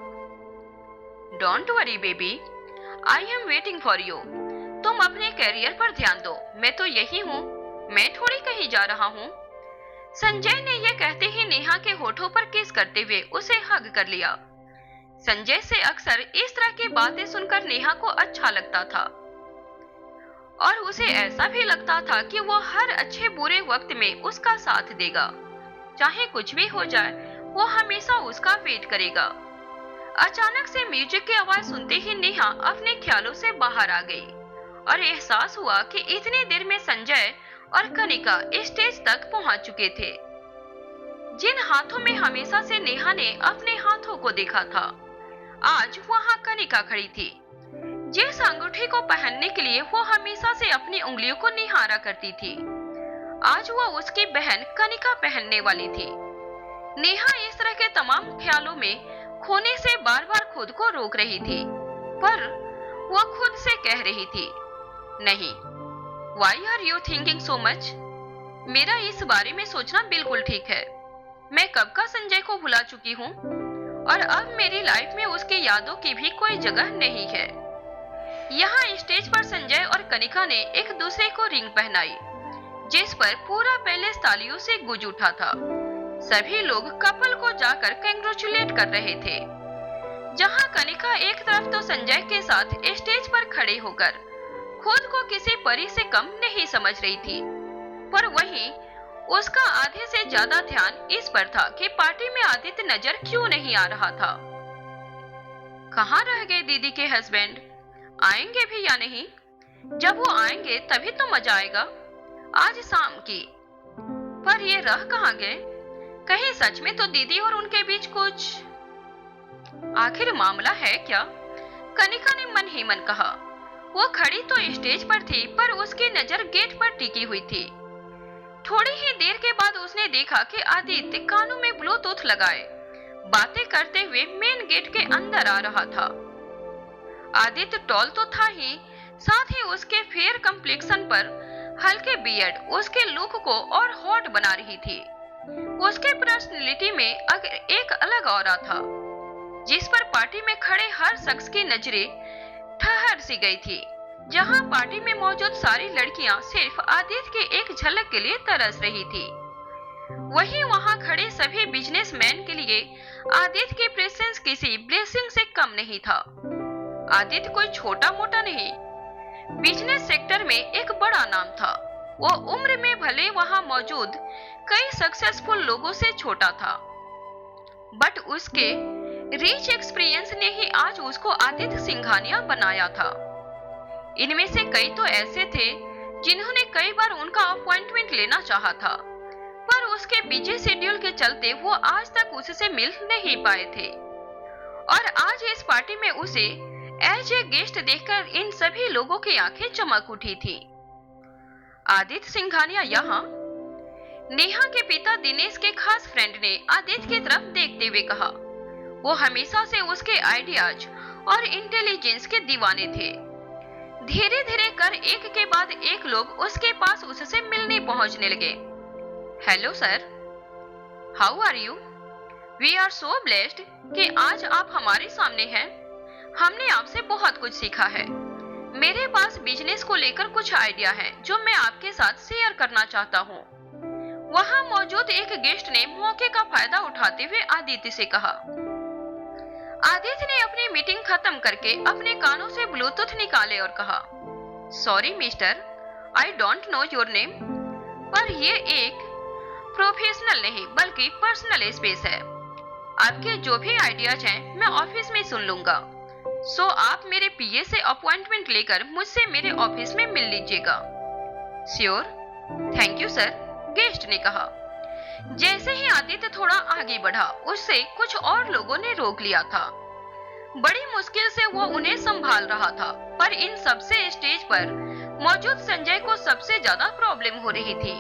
don't worry baby, I am waiting for you. तुम अपने कैरियर पर ध्यान दो, मैं तो यही हूँ, मैं थोड़ी कहीं जा रहा हूँ। संजय ने यह कहते ही नेहा के होठों पर किस करते हुए उसे हग कर लिया। संजय से अक्सर इस तरह की बातें सुनकर नेहा को अच्छा लगता था और उसे ऐसा भी लगता था कि वो हर अच्छे बुरे वक्त में उसका साथ देगा। चाहे कुछ भी हो जाए, वो हमेशा उसका वेट करेगा। अचानक से म्यूजिक की आवाज सुनते ही नेहा अपने ख्यालों से बाहर आ गई और एहसास हुआ कि इतनी देर में संजय और कनिका स्टेज तक पहुंच चुके थे। जिन हाथों में हमेशा से नेहा ने अपने हाथों को देखा था, आज वहां कनिका खड़ी थी। जिस अंगूठी को पहनने के लिए वो हमेशा से अपनी उंगलियों को निहारा करती थी, आज वो उसकी बहन कनिका पहनने वाली थी। नेहा इस तरह के तमाम ख्यालों में खोने से बार बार खुद को रोक रही थी, पर वो खुद से कह रही थी, नहीं, why are you thinking so much? मेरा इस बारे में सोचना बिल्कुल ठीक है। मैं कब का संजय को भुला चुकी हूँ और अब मेरी लाइफ में उसकी यादों की भी कोई जगह नहीं है। यहाँ स्टेज पर संजय और कनिका ने एक दूसरे को रिंग पहनाई, जिस पर पूरा पैलेस तालियों से गूंज उठा था। सभी लोग कपल को जाकर कंग्रेचुलेट कर रहे थे। जहाँ कनिका एक तरफ तो संजय के साथ स्टेज पर खड़े होकर खुद को किसी परी से कम नहीं समझ रही थी, पर वहीं उसका आधे से ज्यादा ध्यान इस पर था कि पार्टी में आदित्य नजर क्यों नहीं आ रहा था। कहाँ रह गए दीदी के हस्बैंड? आएंगे भी या नहीं? जब वो आएंगे तभी तो मजा आएगा। आज शाम की, पर ये रह कहाँ गए? कहीं सच में तो दीदी और उनके बीच कुछ आखिर मामला है क्या? कनिका ने मन ही मन कहा। वो खड़ी तो स्टेज पर थी, पर उसकी नजर गेट पर टिकी हुई थी। थोड़ी ही देर के बाद उसने देखा कि आदित्य कानों में ब्लूटूथ लगाए बातें करते हुए मेन गेट के अंदर आ रहा था। आदित्य टॉल तो था ही, साथ ही उसके फेयर कम्प्लेक्शन पर हल्के बियर्ड उसके लुक को और हॉट बना रही थी। उसके पर्सनैलिटी में एक अलग ऑरा था। जिस पर पार्टी में खड़े हर शख्स की नजरें ठहर सी गई थी। जहां पार्टी में मौजूद सारी लड़कियां सिर्फ आदित्य की एक झलक के लिए तरस रही थी, वहीं वहां खड़े सभी बिजनेसमैन के लिए आदित्य की प्रेजेंस किसी ब्लेसिंग से कम नहीं था। आदित्य कोई छोटा मोटा नहीं, बिजनेस सेक्टर में एक बड़ा नाम था। वो उम्र में भले वहां मौजूद कई सक्सेसफुल लोगों से छोटा था, बट उसके रिच एक्सपीरियंस ने ही आज उसको आदित्य सिंघानिया बनाया था। इनमें से कई तो ऐसे थे जिन्होंने कई बार उनका अपॉइंटमेंट लेना चाहा था, पर उसके बिजी शेड्यूल के चलते वो आज तक उससे मिल नहीं पाए थे। और आज इस पार्टी में उसे एज ए गेस्ट देखकर इन सभी लोगों की आंखें चमक उठी थी। आदित्य सिंघानिया यहाँ? नेहा के पिता दिनेश के खास फ्रेंड ने आदित्य की तरफ देखते हुए कहा। वो हमेशा से उसके आइडियाज और इंटेलिजेंस के दीवाने थे। धीरे धीरे कर एक के बाद एक लोग उसके पास उससे मिलने पहुंचने लगे। Hello sir, how are you? We are so blessed कि आज आप हमारे सामने हैं। हमने आपसे बहुत कुछ सीखा है। मेरे पास बिजनेस को लेकर कुछ आइडिया है जो मैं आपके साथ शेयर करना चाहता हूँ। वहां मौजूद एक गेस्ट ने मौके का फायदा उठाते हुए आदित्य से कहा। आदित्य ने अपनी मीटिंग खत्म करके अपने कानों से ब्लूटूथ निकाले और कहा, sorry mister, I don't know your name, पर ये एक प्रोफेशनल नहीं बल्कि पर्सनल स्पेस है। आपके जो भी आइडियाज हैं मैं ऑफिस में सुन लूंगा। सो आप मेरे पीए से अपॉइंटमेंट लेकर मुझसे मेरे ऑफिस में मिल लीजिएगा। Sure, thank you sir, guest ने कहा। जैसे ही आदित्य थोड़ा आगे बढ़ा, उससे कुछ और लोगों ने रोक लिया था। बड़ी मुश्किल से वो उन्हें संभाल रहा था, पर इन सबसे स्टेज पर मौजूद संजय को सबसे ज्यादा प्रॉब्लम हो रही थी।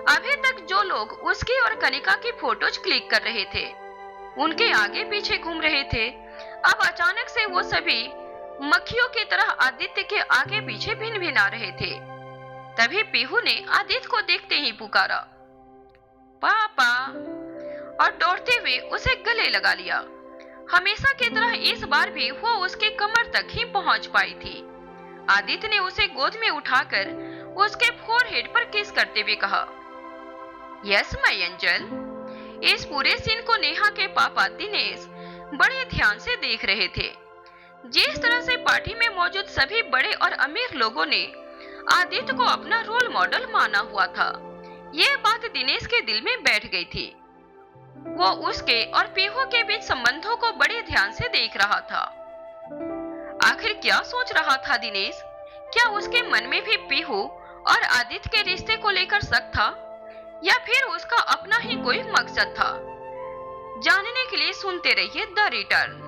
अभी तक जो लोग उसकी और कनिका की फोटोज क्लिक कर रहे थे, उनके आगे पीछे घूम रहे थे, अब अचानक से वो सभी मक्खियों की तरह आदित्य के आगे पीछे भिन भिना रहे थे। तभी पीहू ने आदित्य को देखते ही पुकारा, पापा, और दौड़ते हुए उसे गले लगा लिया। हमेशा की तरह इस बार भी वो उसके कमर तक ही पहुंच पाई थी। आदित्य ने उसे गोद में उठाकर उसके फोरहेड पर किस करते हुए कहा, यस माय एंजल। इस पूरे सीन को नेहा के पापा दिनेश बड़े ध्यान से देख रहे थे। जिस तरह से पार्टी में मौजूद सभी बड़े और अमीर लोगों ने आदित्य को अपना रोल मॉडल माना हुआ था, ये बात दिनेश के दिल में बैठ गई थी। वो उसके और पीहू के बीच संबंधों को बड़े ध्यान से देख रहा था। आखिर क्या सोच रहा था दिनेश? क्या उसके मन में भी पीहू और आदित्य के रिश्ते को लेकर शक था, या फिर उसका अपना ही कोई मकसद था? जानने के लिए सुनते रहिए द रिटर्न।